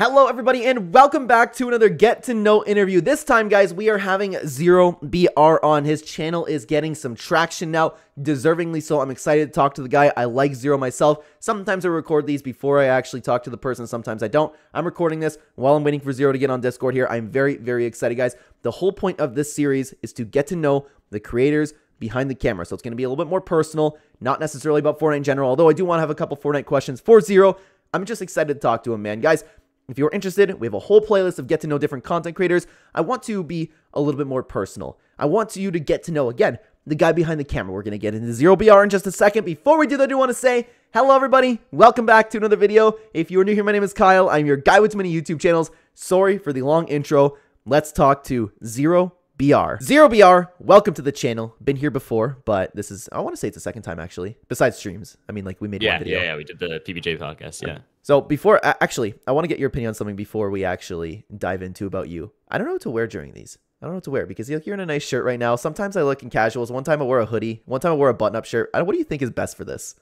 Hello everybody and welcome back to another get to know interview. This time guys, we are having ZeroBr on. His channel is getting some traction now, deservingly so. I'm excited to talk to the guy. I like Zero myself. Sometimes I record these before I actually talk to the person, sometimes I don't. I'm recording this while I'm waiting for Zero to get on Discord here. I'm very excited guys. The whole point of this series is to get to know the creators behind the camera. So it's going to be a little bit more personal, not necessarily about Fortnite in general, although I do want to have a couple Fortnite questions for Zero. I'm just excited to talk to him, man. Guys, if you're interested, we have a whole playlist of get to know different content creators. I want to be a little bit more personal. I want you to get to know, again, the guy behind the camera. We're going to get into ZeroBr in just a second. Before we do that, I do want to say, hello everybody. Welcome back to another video. If you are new here, my name is Kyle. I'm your guy with too many YouTube channels. Sorry for the long intro. Let's talk to ZeroBr. ZeroBr, welcome to the channel. Been here before, but this is, I want to say it's the second time actually, besides streams. I mean, like we made one video. Yeah, we did the PBJ podcast, yeah. So before, actually, I want to get your opinion on something before we actually dive into about you. I don't know what to wear during these. I don't know what to wear because you're in a nice shirt right now. Sometimes I look in casuals. One time I wore a hoodie. One time I wore a button-up shirt. What do you think is best for this?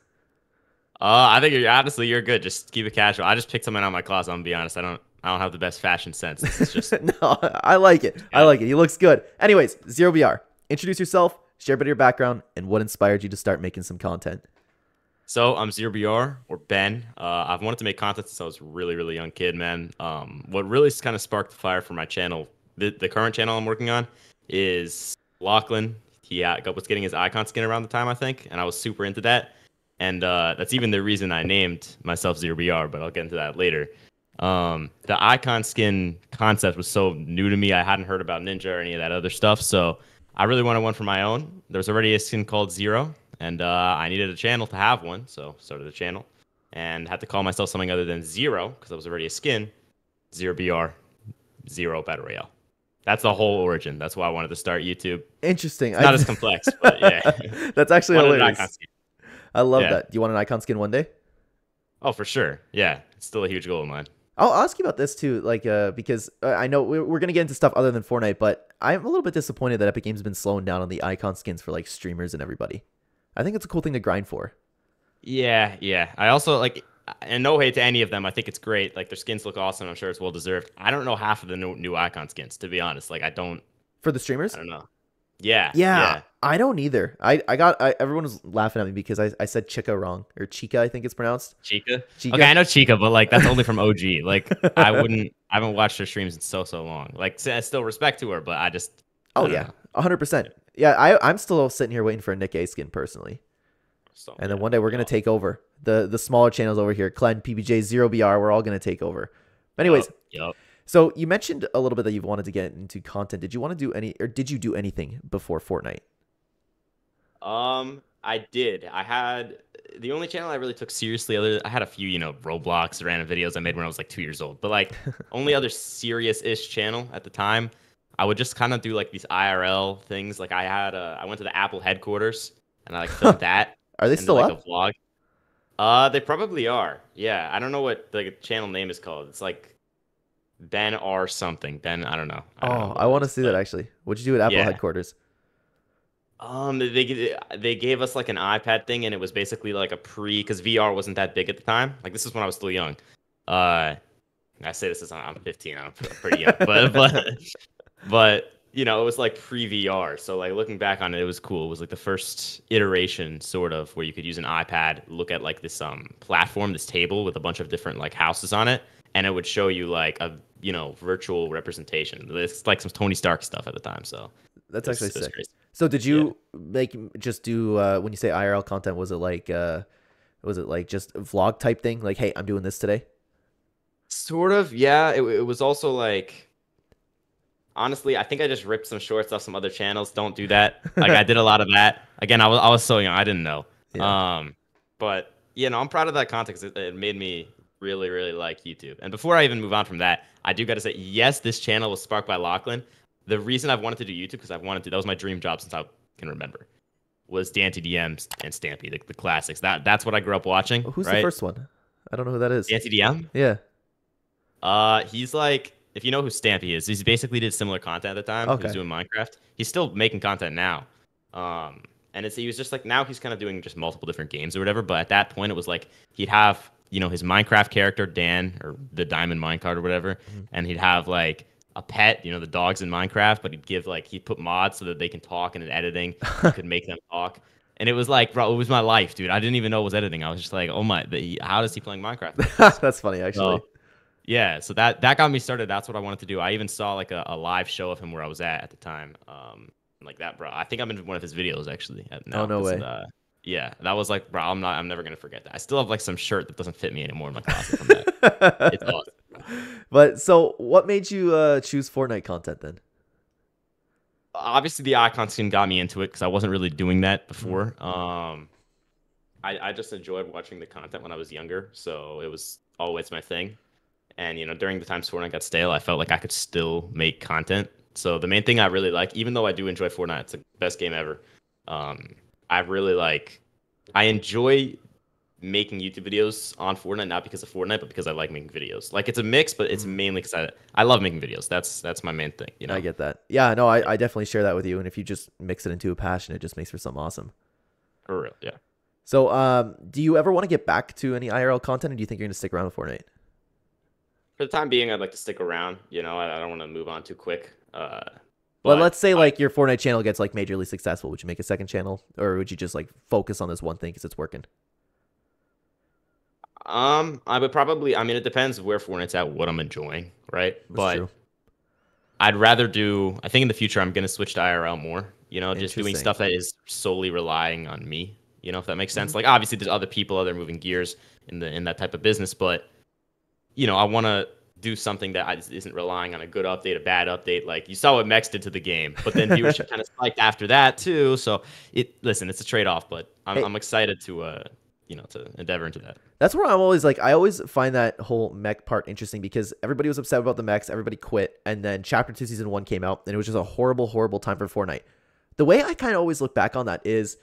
I think honestly you're good. Just keep it casual. I just picked something out of my closet. I'm gonna be honest. I don't have the best fashion sense. This is just no. I like it. Yeah. I like it. He looks good. Anyways, ZeroBr, introduce yourself, share a bit of your background, and what inspired you to start making some content. So I'm ZeroBr, or Ben. I've wanted to make content since I was a really young kid, man. What really kind of sparked the fire for my channel, the current channel I'm working on, is Lachlan. He was getting his icon skin around the time, I think, and I was super into that. And that's even the reason I named myself ZeroBr, but I'll get into that later. The icon skin concept was so new to me. I hadn't heard about Ninja or any of that other stuff, so I really wanted one for my own. There was already a skin called Zero, and I needed a channel to have one, so started a channel and had to call myself something other than Zero because I was already a skin. ZeroBr, Zero Battle Royale. That's the whole origin. That's why I wanted to start YouTube. Interesting. It's not as complex, but yeah. That's actually hilarious. I love Yeah. that. Do you want an icon skin one day? Oh, for sure. Yeah, it's still a huge goal of mine. I'll ask you about this too, like, because I know we're gonna get into stuff other than Fortnite, but I'm a little bit disappointed that Epic Games has been slowing down on the icon skins for like streamers and everybody. I think it's a cool thing to grind for. Yeah. I also like, and no hate to any of them. I think it's great. Like their skins look awesome. I'm sure it's well deserved. I don't know half of the new icon skins, to be honest. Like I don't. For the streamers? I don't know. Yeah. I don't either. Everyone was laughing at me because I said Chica wrong, or Chica, I think it's pronounced. Chica. Okay, I know Chica, but like that's only from OG. Like I haven't watched her streams in so long. Like I still respect to her, but I just. Oh yeah, 100%. Yeah, I'm still sitting here waiting for a Nick A skin personally. So, and then one day we're gonna take over the smaller channels over here. Clen, PBJ, ZeroBr, we're all gonna take over. But anyways. Yep. So you mentioned a little bit that you've wanted to get into content. Did you want to do did you do anything before Fortnite? I did. I had the only channel I really took seriously. I had a few, Roblox random videos I made when I was like 2 years old. But like only other serious-ish channel at the time, I would just kind of do like these IRL things. Like I went to the Apple headquarters and I like filmed that. Are they still up? A vlog. They probably are. Yeah, I don't know what the channel name is called. It's like Ben or something. Ben, I don't know. I want to see that actually. What'd you do at Apple headquarters? They gave us like an iPad thing, and it was basically like because VR wasn't that big at the time. Like this is when I was still young. I say this as I'm 15. I'm pretty young, but it was like pre-VR. So like looking back on it, it was cool. It was like the first iteration sort of where you could use an iPad, look at like this platform, this table with a bunch of different like houses on it. And it would show you like a virtual representation. It's like some Tony Stark stuff at the time. So that's actually sick. So did you just do when you say IRL content? Was it like just a vlog type thing? Like, hey, I'm doing this today. Sort of, yeah. It was also like, honestly, I think I just ripped some shorts off some other channels. Don't do that. Like I did a lot of that. Again, I was so young, I didn't know. Yeah. But I'm proud of that content because it made me really like YouTube. And before I even move on from that, I do got to say, yes, this channel was sparked by Lachlan. The reason I've wanted to do YouTube, because that was my dream job since I can remember, was Dante DM and Stampy, the classics. That's what I grew up watching. Who's the first one? I don't know who that is. Dante DM? Yeah. He's like, if you know who Stampy is, he basically did similar content at the time. Okay. He was doing Minecraft. He's still making content now. And he was just like, now he's kind of doing just multiple different games or whatever. But at that point, it was like he'd have you know, his Minecraft character, Dan, or the Diamond Minecart or whatever, Mhm. and he'd have like a pet, you know, the dogs in Minecraft, but he'd give like, he'd put mods so that they can talk, and in editing, you could make them talk. And it was like, bro, it was my life, dude. I didn't even know it was editing. I was just like, oh my, how is he playing Minecraft like this? That's funny, actually. So, yeah, so that got me started. That's what I wanted to do. I even saw like a live show of him where I was at the time. Like that, bro. I think I'm in one of his videos actually now. Oh, no way. Yeah, that was like, bro, I'm never gonna forget that. I still have like some shirt that doesn't fit me anymore in my closet from that. It's awesome. But so, what made you choose Fortnite content then? Obviously, the icon skin got me into it because I wasn't really doing that before. I just enjoyed watching the content when I was younger, so it was always my thing. And, you know, during the times Fortnite got stale, I felt like I could still make content. So the main thing I really like, even though I do enjoy Fortnite, it's the best game ever. I really like, I enjoy making YouTube videos on Fortnite, not because of Fortnite, but because I like making videos. Like, it's a mix, but it's mainly because I love making videos. That's my main thing, you know? I get that. Yeah, no, I definitely share that with you. And if you just mix it into a passion, it just makes for something awesome. For real, yeah. So, do you ever want to get back to any IRL content, or do you think you're going to stick around with Fortnite? For the time being, I'd like to stick around. You know, I don't want to move on too quick. Well, let's say like your Fortnite channel gets like majorly successful. Would you make a second channel, or would you just like focus on this one thing because it's working? I would probably. I mean, it depends where Fortnite's at, what I'm enjoying, right? That's true. I'd rather do. I think in the future, I'm gonna switch to IRL more. You know, just doing Interesting. stuff that is solely relying on me. You know, if that makes sense. Like, obviously, there's other people, other moving gears in that type of business, but you know, I want to do something that isn't relying on a good update, a bad update. Like, you saw what Mex did to the game, but then viewership kind of spiked after that too. So listen, it's a trade-off, but I'm excited to you know, to endeavor into that. That's where I'm always like, I always find that whole mech part interesting because everybody was upset about the mechs, everybody quit, and then Chapter 2 Season 1 came out, and it was just a horrible, horrible time for Fortnite. The way I kind of always look back on that is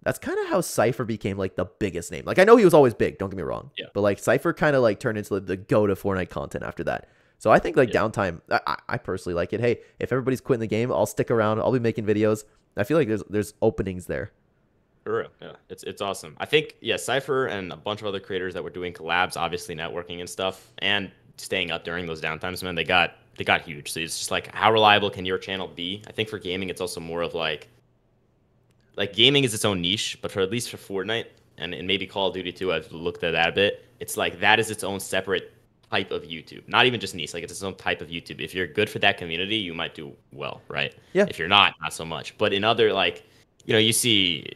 that's kind of how Cypher became like the biggest name. Like, I know he was always big, don't get me wrong. Yeah. But like Cypher kind of like turned into the go to Fortnite content after that. So I think like downtime, I personally like it. Hey, if everybody's quitting the game, I'll stick around. I'll be making videos. I feel like there's openings there. For real, yeah, it's awesome. I think Cypher and a bunch of other creators that were doing collabs, obviously networking and stuff, and staying up during those downtimes, man, they got huge. So it's just like, how reliable can your channel be? I think for gaming, it's also more of like gaming is its own niche, but for at least for Fortnite and maybe Call of Duty too, I've looked at that a bit. It's like that is its own separate type of YouTube, not even just niche. Like, it's its own type of YouTube. If you're good for that community, you might do well, right? Yeah. If you're not so much. But in other, like, you know, you see.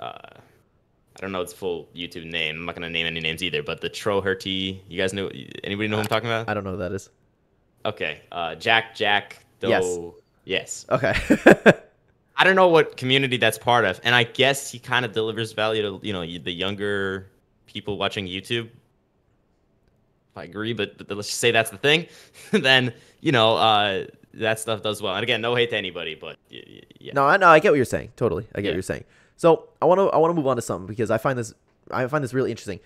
I don't know its full YouTube name. I'm not gonna name any names either. But the Troherty, you guys know? Anybody know who I'm talking about? I don't know who that is. Okay, Jack. Though, yes. Okay. I don't know what community that's part of, and I guess he kind of delivers value to, you know, the younger people watching YouTube. I agree, but let's just say that's the thing. Then, you know, that stuff does well. And again, no hate to anybody, but yeah. No, I get what you're saying. Totally, I get what you're saying. So I want to move on to something because I find this really interesting.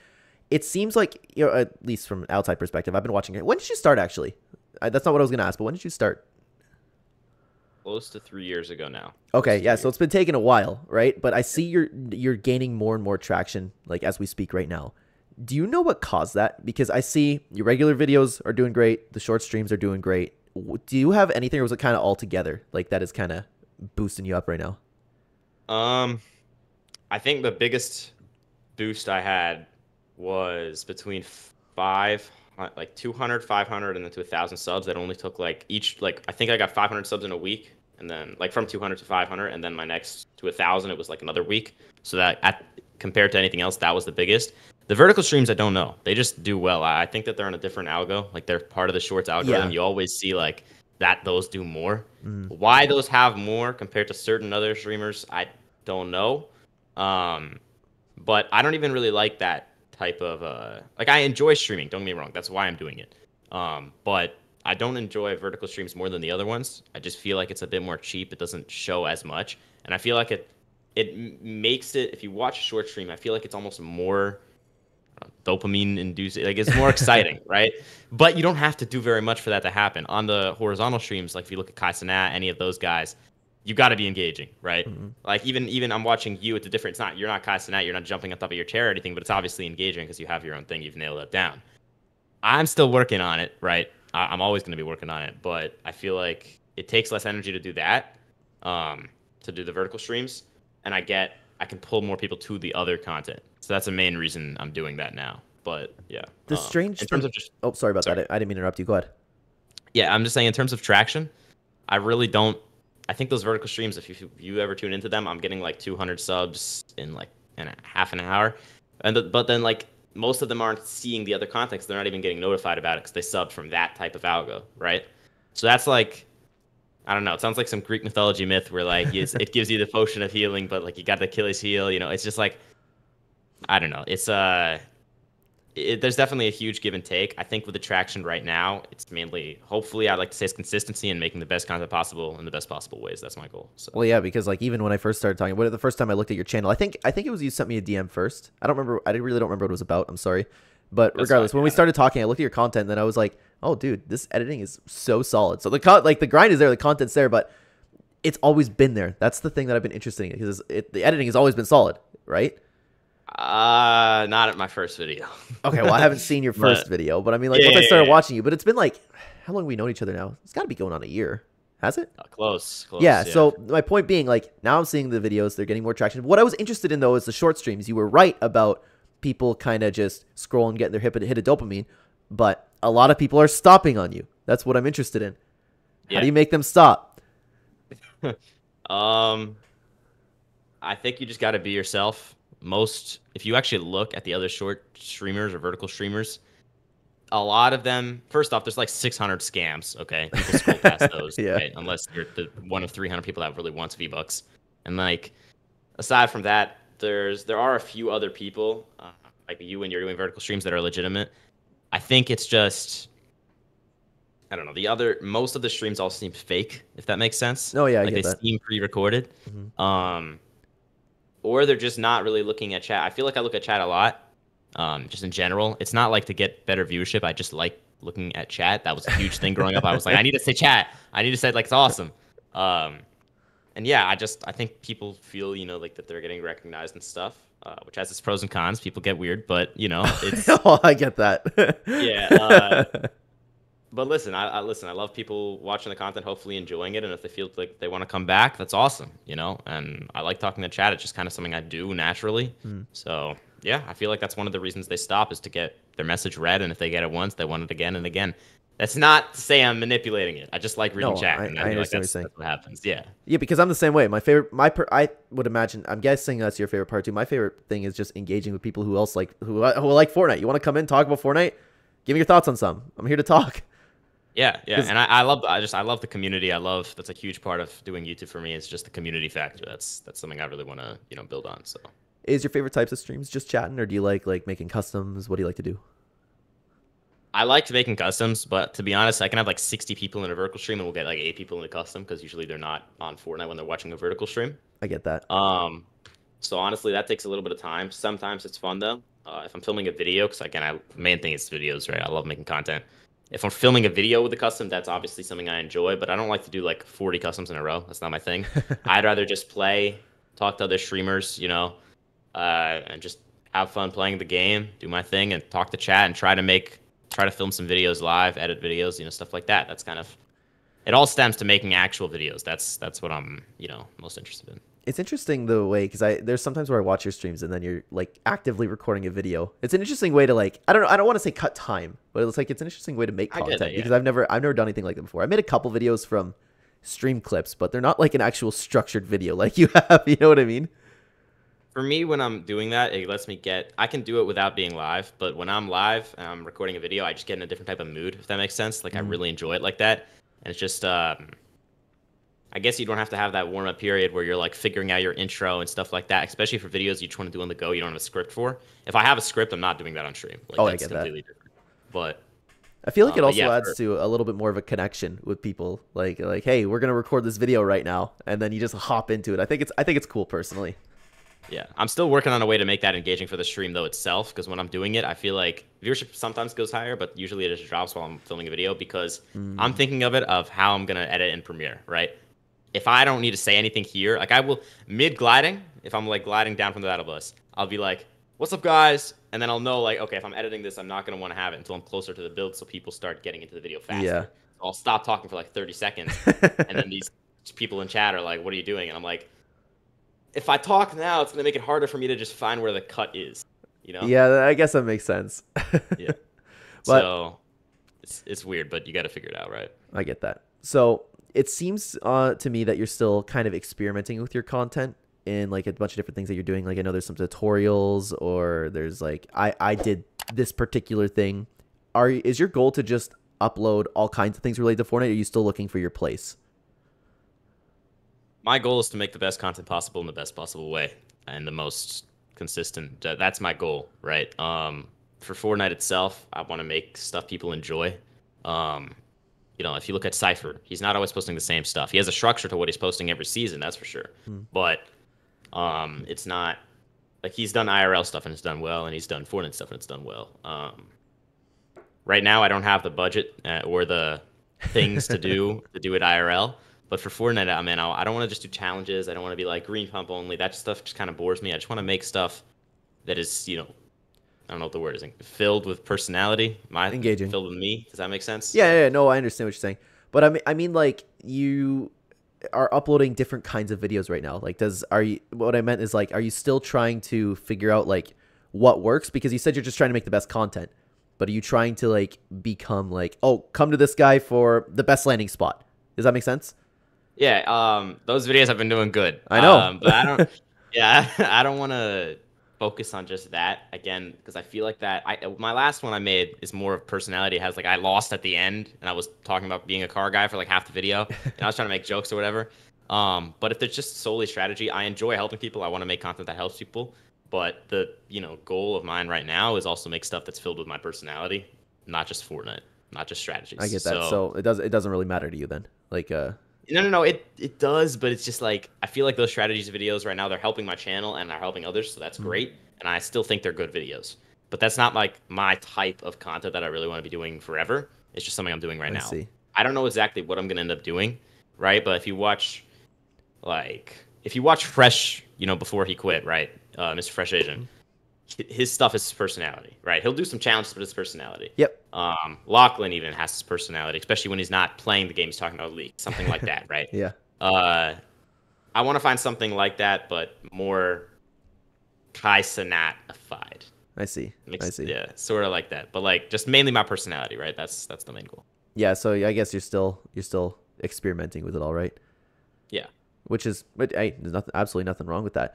It seems like, you know, at least from an outside perspective, I've been watching it. When did you start actually? That's not what I was gonna ask, but when did you start? Close to 3 years ago now. Okay, yeah, so it's been taking a while, right? But I see you're gaining more and more traction, like, as we speak right now. Do you know what caused that? Because I see your regular videos are doing great, the short streams are doing great. Do you have anything, or was it kind of all together, like, that is kind of boosting you up right now? I think the biggest boost I had was between 200, 500, and then to 1,000 subs. That only took like each, like, I think I got 500 subs in a week, and then like from 200 to 500, and then my next to 1,000, it was like another week. So that compared to anything else, that was the biggest. The vertical streams, I don't know. They just do well. I think that they're on a different algo. Like, they're part of the shorts algorithm. Yeah. You always see like that those do more. Why those have more compared to certain other streamers, I don't know. But I don't even really like that type of like, I enjoy streaming, don't get me wrong, that's why I'm doing it. But I don't enjoy vertical streams more than the other ones. I just feel like it's a bit more cheap. It doesn't show as much, and I feel like it makes it, if you watch a short stream, I feel like it's almost more dopamine inducing, like, it's more exciting, right? But you don't have to do very much for that to happen. On the horizontal streams, like if you look at Kai Cenat, any of those guys, you got to be engaging, right? Mm-hmm. Like even I'm watching you. It's a different. It's not you're not casting out. You're not jumping on top of your chair or anything, but it's obviously engaging because you have your own thing. You've nailed it down. I'm still working on it, right? I'm always going to be working on it, but I feel like it takes less energy to do that, to do the vertical streams, and I can pull more people to the other content. So that's the main reason I'm doing that now. But yeah, The strange in thing. terms of just Oh, sorry about that. I didn't mean to interrupt you. Go ahead. yeah, I'm just saying in terms of traction, I really don't. I think those vertical streams, if you ever tune into them, I'm getting like 200 subs in like half an hour, but then like most of them aren't seeing the other context. They're not even getting notified about it because they subbed from that type of algo, right? So that's like, I don't know. It sounds like some Greek mythology myth where like it gives you the potion of healing, but like you got the Achilles heel. You know, it's just like, I don't know. It's there's definitely a huge give and take. I think with the traction right now, it's mainly, hopefully, I'd like to say, it's consistency and making the best content possible in the best possible ways. That's my goal. So. Well, yeah, because like even when I first started talking, the first time I looked at your channel, I think it was you sent me a DM first. I don't remember. I really don't remember what it was about. I'm sorry, but regardless, when we started talking, I looked at your content, and then I was like, oh, dude, this editing is so solid. So the grind is there, the content's there, but it's always been there. That's the thing that I've been interested in because the editing has always been solid, right? Not at my first video. Okay, well, I haven't seen your first video, but I mean, like, once I started watching you, but it's been like, how long have we known each other now? It's got to be going on a year. Has it? Close. Yeah, so my point being, like, now I'm seeing the videos, they're getting more traction. What I was interested in, though, is the short streams. You were right about people kind of just scrolling, getting their hit of dopamine, but a lot of people are stopping on you. That's what I'm interested in. How do you make them stop? I think you just got to be yourself. If you actually look at the other short streamers or vertical streamers, a lot of them, first off, there's like 600 scams, okay? People scroll past those, right? Unless you're the one of 300 people that really wants V-Bucks. And like, aside from that, there are a few other people, like you when you're doing vertical streams that are legitimate. I think it's just, I don't know, most of the streams all seem fake, if that makes sense. Oh, yeah, I like get that. They seem pre-recorded. Mm-hmm. Or they're just not really looking at chat. I feel like I look at chat a lot, just in general. It's not like to get better viewership. I just like looking at chat. That was a huge thing growing up. I was like, I need to say chat. I need to say like it's awesome. And yeah, I think people feel, like that they're getting recognized and stuff, which has its pros and cons. People get weird, but it's. Oh, I get that. Yeah. But listen, I love people watching the content, hopefully enjoying it, and if they feel like they want to come back, that's awesome, And I like talking to chat. It's just kind of something I do naturally. So yeah, I feel like that's one of the reasons they stop is to get their message read, and if they get it once, they want it again and again. That's not to say I'm manipulating it. I just like reading chat, and I feel like that's what happens. Yeah. Yeah, because I'm the same way. I would imagine. I'm guessing that's your favorite part too. My favorite thing is just engaging with people who like Fortnite. You want to come in, talk about Fortnite? Give me your thoughts on some. I'm here to talk. Yeah, and I love the community. That's a huge part of doing YouTube for me. It's just the community factor. That's something I really want to build on. So, is your favorite types of streams just chatting, or do you like making customs? What do you like to do? I like making customs, but to be honest, I can have like 60 people in a vertical stream, and we'll get like 8 people in a custom because usually they're not on Fortnite when they're watching a vertical stream. I get that. So honestly, that takes a little bit of time. Sometimes it's fun though. If I'm filming a video, because again, main thing is videos, right? I love making content. If I'm filming a video with a custom, that's obviously something I enjoy, but I don't like to do like 40 customs in a row. That's not my thing. I'd rather just play, talk to other streamers, and just have fun playing the game, do my thing, and talk to chat and try to film some videos live, edit videos, stuff like that. That's kind of, it all stems to making actual videos. That's what I'm, most interested in. It's interesting the way, because there's sometimes where I watch your streams and then you're like actively recording a video. It's an interesting way to I don't want to say cut time, but it's an interesting way to make content because I've never done anything like that before. I made a couple videos from stream clips, but they're not like an actual structured video like you have. You know what I mean? For me, when I'm doing that, it lets me I can do it without being live, but when I'm live and I'm recording a video, I just get in a different type of mood, if that makes sense. Like I really enjoy it like that. And it's just, I guess you don't have to have that warm-up period where you're like figuring out your intro and stuff like that, especially for videos you just want to do on the go. You don't have a script for. If I have a script, I'm not doing that on stream. Like, I get that. Different. But I feel like it also adds to a little bit more of a connection with people. Like, hey, we're gonna record this video right now, and then you just hop into it. I think it's cool personally. Yeah, I'm still working on a way to make that engaging for the stream though itself, because when I'm doing it, I feel like viewership sometimes goes higher, but usually it just drops while I'm filming a video because I'm thinking of how I'm gonna edit in Premiere, right? if I don't need to say anything here, like I will mid gliding, if I'm like gliding down from the battle bus, I'll be like, "What's up, guys?" And then I'll know like, okay, if I'm editing this, I'm not gonna want to have it until I'm closer to the build, so people start getting into the video Yeah. faster. So I'll stop talking for like 30 seconds, and then these people in chat are like, "What are you doing?" And I'm like, if I talk now, it's gonna make it harder for me to just find where the cut is, you know? Yeah, I guess that makes sense. Yeah. But So it's weird, but you got to figure it out, right? I get that. So it seems to me that you're still kind of experimenting with your content in like a bunch of different things that you're doing. Like I know there's some tutorials, or there's like I did this particular thing. Is your goal to just upload all kinds of things related to Fortnite? Or are you still looking for your place? My goal is to make the best content possible in the best possible way and the most consistent. That's my goal, right? For Fortnite itself, I want to make stuff people enjoy. You know, if you look at Cypher, he's not always posting the same stuff. He has a structure to what he's posting every season, that's for sure. But it's not like he's done IRL stuff and it's done well, and he's done Fortnite stuff and it's done well. Right now, I don't have the budget or the things to do it IRL. But for Fortnite, I mean, I don't want to just do challenges. I don't want to be like green pump only. That stuff just kind of bores me. I just want to make stuff that is, you know, I don't know what the word is, filled with personality. Engaging. Filled with me. Does that make sense? Yeah, no, I understand what you're saying. But I mean, like you are uploading different kinds of videos right now. Like, what I meant is like, are you still trying to figure out like what works? Because you said you're just trying to make the best content, but are you trying to like become like, oh, come to this guy for the best landing spot? Does that make sense? Yeah. Those videos have been doing good. I know. But I don't. Yeah, I don't want to focus on just that again, because I feel like that my last one I made is more of personality. It has like I lost at the end and I was talking about being a car guy for like half the video and I was trying to make jokes or whatever. But if it's just solely strategy, I enjoy helping people. I want to make content that helps people, but the goal of mine right now is also make stuff that's filled with my personality, not just Fortnite, not just strategies. I get that. So it doesn't really matter to you then, like No, it does, but it's just like I feel like those strategies videos right now, they're helping my channel and they're helping others, so that's great, and I still think they're good videos. But that's not like my type of content that I really want to be doing forever. It's just something I'm doing right now. See. I don't know exactly what I'm gonna end up doing, right? But if you watch Fresh, before he quit, right, Mr. Fresh Asian, his stuff is his personality, right? He'll do some challenges, but his personality. Yep. Lachlan even has his personality, especially when he's not playing the game he's talking about League, something like that, right? Yeah. I want to find something like that, but more Kai Cenat-ified. I see. Yeah, sort of like that, but like just mainly my personality, right? That's the main goal. Yeah. So I guess you're still experimenting with it, all right? Yeah. But hey, there's absolutely nothing wrong with that.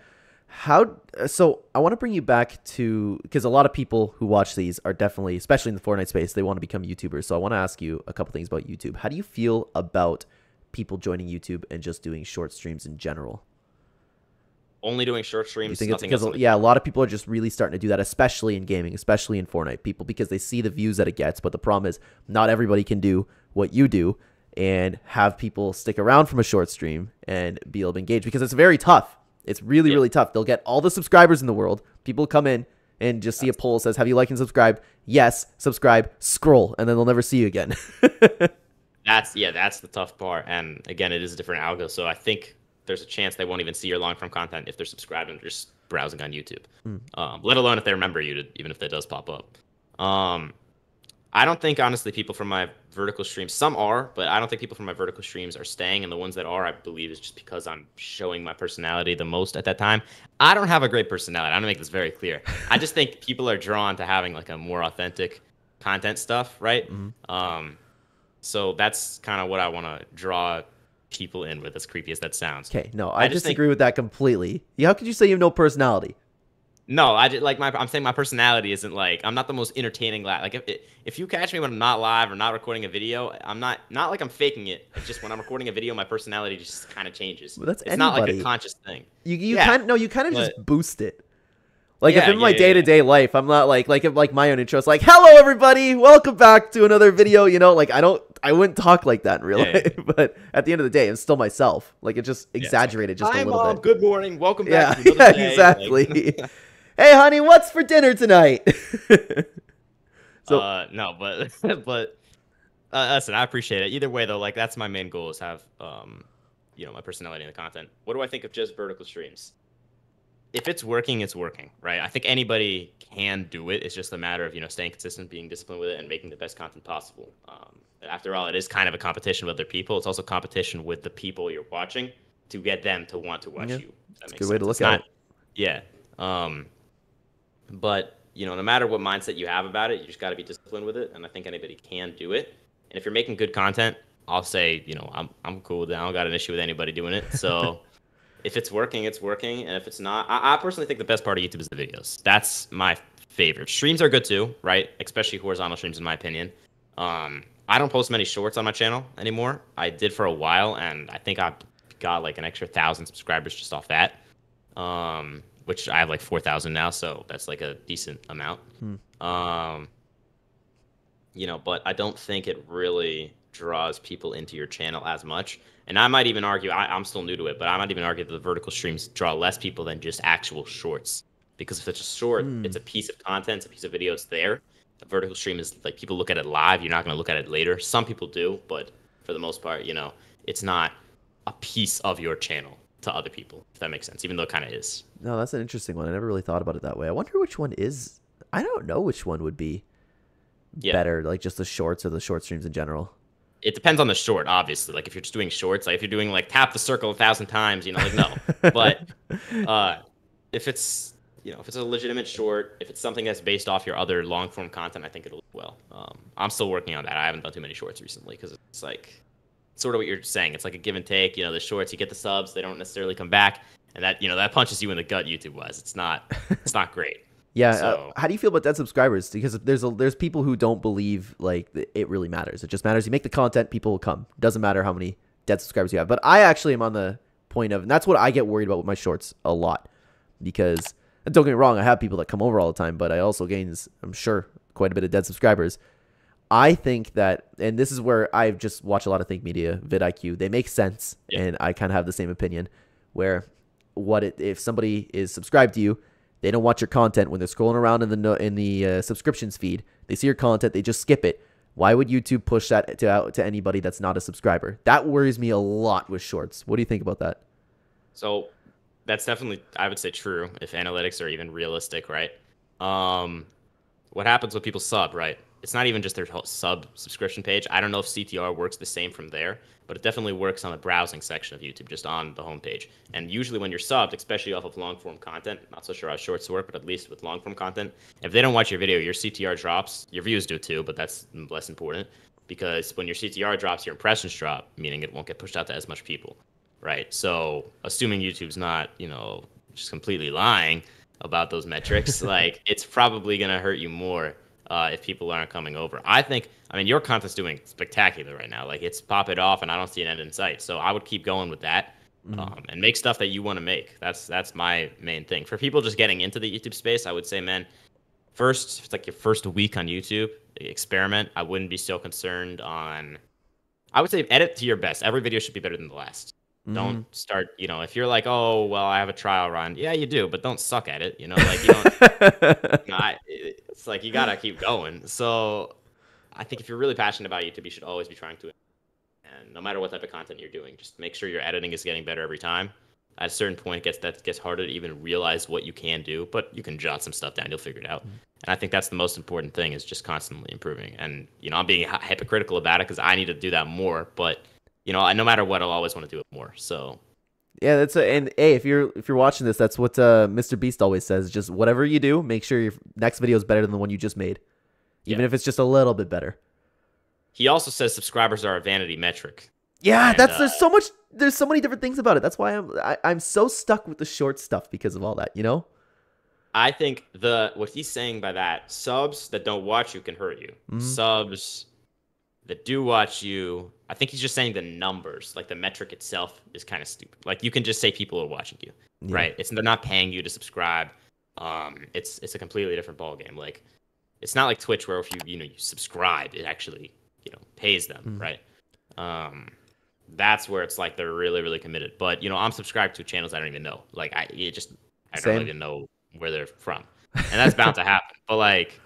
So I want to bring you back to, because a lot of people who watch these are definitely, especially in the Fortnite space, they want to become YouTubers. So I want to ask you a couple things about YouTube. How do you feel about people joining YouTube and just doing short streams in general? Only doing short streams. You think it's because, yeah, a lot of people are just really starting to do that, especially in gaming, especially in Fortnite, because they see the views that it gets. But the problem is not everybody can do what you do and have people stick around from a short stream and be able to engage, because it's very tough. It's really, really tough. They'll get all the subscribers in the world. People come in and just see a poll that says, have you liked and subscribed? Yes, subscribe, scroll, and then they'll never see you again. That's the tough part. And again, it is a different algo. So I think there's a chance they won't even see your long-form content if they're subscribed and just browsing on YouTube. Let alone if they remember you, even if that does pop up. I don't think, honestly, people from my vertical streams, some are, but I don't think people from my vertical streams are staying. And the ones that are, I believe, is just because I'm showing my personality the most at that time. I don't have a great personality. I'm going to make this very clear. I just think people are drawn to having like a more authentic content stuff, right? So that's kind of what I want to draw people in with, as creepy as that sounds. Okay, no, I disagree with that completely. How could you say you have no personality? No, I'm saying my personality isn't like, I'm not the most entertaining like if you catch me when I'm not live or not recording a video, I'm not like I'm faking it. It's just when I'm recording a video, my personality just kind of changes. Well, it's not like a conscious thing. You kind of just boost it. Like if in my day-to-day life, I'm not like my own intro. It's like, hello everybody, welcome back to another video. Like I wouldn't talk like that in real life. But at the end of the day, I'm still myself. Like it just exaggerated just a little bit. Good morning, welcome back. To another day. Exactly. Hey, honey, what's for dinner tonight? No, but listen, I appreciate it. Either way, though, like that's my main goal is have my personality and the content. What do I think of just vertical streams? If it's working, it's working, right? I think anybody can do it. It's just a matter of, staying consistent, being disciplined with it, and making the best content possible. After all, it is kind of a competition with other people. It's also competition with the people you're watching to get them to want to watch you. That's a good way to look at it. Yeah. But, no matter what mindset you have about it, you just got to be disciplined with it. And I think anybody can do it. And if you're making good content, I'll say, I'm cool with that. I don't got an issue with anybody doing it. So if it's working, it's working. And if it's not, I personally think the best part of YouTube is the videos. That's my favorite. Streams are good too, right? Especially horizontal streams, in my opinion. I don't post many shorts on my channel anymore. I did for a while, and I think I got like an extra 1,000 subscribers just off that. Which I have like 4,000 now, so that's like a decent amount. But I don't think it really draws people into your channel as much. And I might even argue, I'm still new to it, but I might even argue that the vertical streams draw less people than just actual shorts. Because if it's a short, it's a piece of content, it's a piece of video, it's there. A vertical stream is like people look at it live. You're not going to look at it later. Some people do, but for the most part, it's not a piece of your channel to other people, if that makes sense, even though it kind of is. No, that's an interesting one. I never really thought about it that way. I wonder which one is. I don't know which one would be better, like just the shorts or the short streams in general. It depends on the short, obviously. Like if you're just doing shorts, like if you're doing like tap the circle 1,000 times, no. But if it's if it's a legitimate short, if it's something that's based off your other long form content, I think it'll do well. I'm still working on that. I haven't done too many shorts recently because it's like sort of what you're saying. It's like a give and take. The shorts, you get the subs, they don't necessarily come back, and that that punches you in the gut YouTube wise. It's not great. Yeah. So, how do you feel about dead subscribers? Because there's people who don't believe like it really matters. It just matters you make the content, people will come. Doesn't matter how many dead subscribers you have. But I actually am on the point of, and that's what I get worried about with my shorts a lot, because. And don't get me wrong, I have people that come over all the time, but I also gain, I'm sure, quite a bit of dead subscribers. I think that, and this is where I just watch a lot of Think Media, vidIQ. They make sense, and I kind of have the same opinion. Where if somebody is subscribed to you, they don't watch your content when they're scrolling around in the subscriptions feed. They see your content, they just skip it. Why would YouTube push that out to anybody that's not a subscriber? That worries me a lot with shorts. What do you think about that? So. That's definitely, I would say, true if analytics are even realistic, right? What happens when people sub, right? It's not even just their subscription page. I don't know if CTR works the same from there, but it definitely works on the browsing section of YouTube, just on the homepage. And usually when you're subbed, especially off of long-form content, not so sure how shorts work, but at least with long-form content, if they don't watch your video, your CTR drops. Your views do too, but that's less important, because when your CTR drops, your impressions drop, meaning it won't get pushed out to as much people. Right. So assuming YouTube's not, just completely lying about those metrics, like it's probably going to hurt you more if people aren't coming over. I mean, your content's doing spectacular right now. Like it's pop it off and I don't see an end in sight. So I would keep going with that and make stuff that you want to make. That's my main thing. For people just getting into the YouTube space, I would say, man, first, if it's like your first week on YouTube, experiment. I wouldn't be so concerned on, I would say edit to your best. Every video should be better than the last. Don't start, if you're like, oh, well, I have a trial run. Yeah, you do, but don't suck at it. Like you don't, it's like you got to keep going. So I think if you're really passionate about YouTube, you should always be trying to, and no matter what type of content you're doing, just make sure your editing is getting better every time. At a certain point, it gets harder to even realize what you can do, but you can jot some stuff down. You'll figure it out. And I think that's the most important thing, is just constantly improving. And, I'm being hypocritical about it because I need to do that more, but no matter what, I'll always want to do it more. So, yeah, and hey, if you're watching this, that's what Mr. Beast always says. Just whatever you do, make sure your next video is better than the one you just made, even if it's just a little bit better. He also says subscribers are a vanity metric. Yeah, and, there's so many different things about it. That's why I'm so stuck with the short stuff because of all that. I think what he's saying by that, subs that don't watch you can hurt you. Subs that do watch you, I think he's just saying the numbers, like the metric itself is kind of stupid. Like you can just say people are watching you, right? They're not paying you to subscribe. It's a completely different ballgame. Like it's not like Twitch where if you subscribe, it actually pays them, right? That's where it's like they're really, really committed. But I'm subscribed to channels I don't even know. Like I don't even know where they're from, and that's bound to happen. But like,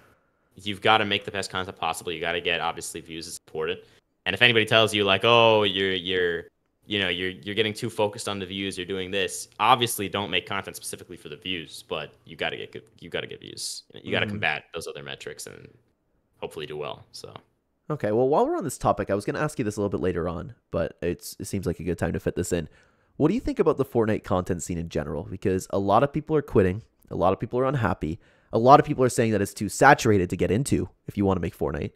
you've got to make the best content possible. You got to get obviously views is important. And if anybody tells you like, oh, you're you're getting too focused on the views. You're doing this. Obviously, don't make content specifically for the views, but you got to get good. You got to get views. You got to combat those other metrics and hopefully do well. So. Okay, well, while we're on this topic, I was going to ask you this a little bit later on, but it seems like a good time to fit this in. What do you think about the Fortnite content scene in general? Because a lot of people are quitting, a lot of people are unhappy, a lot of people are saying that it's too saturated to get into if you want to make Fortnite.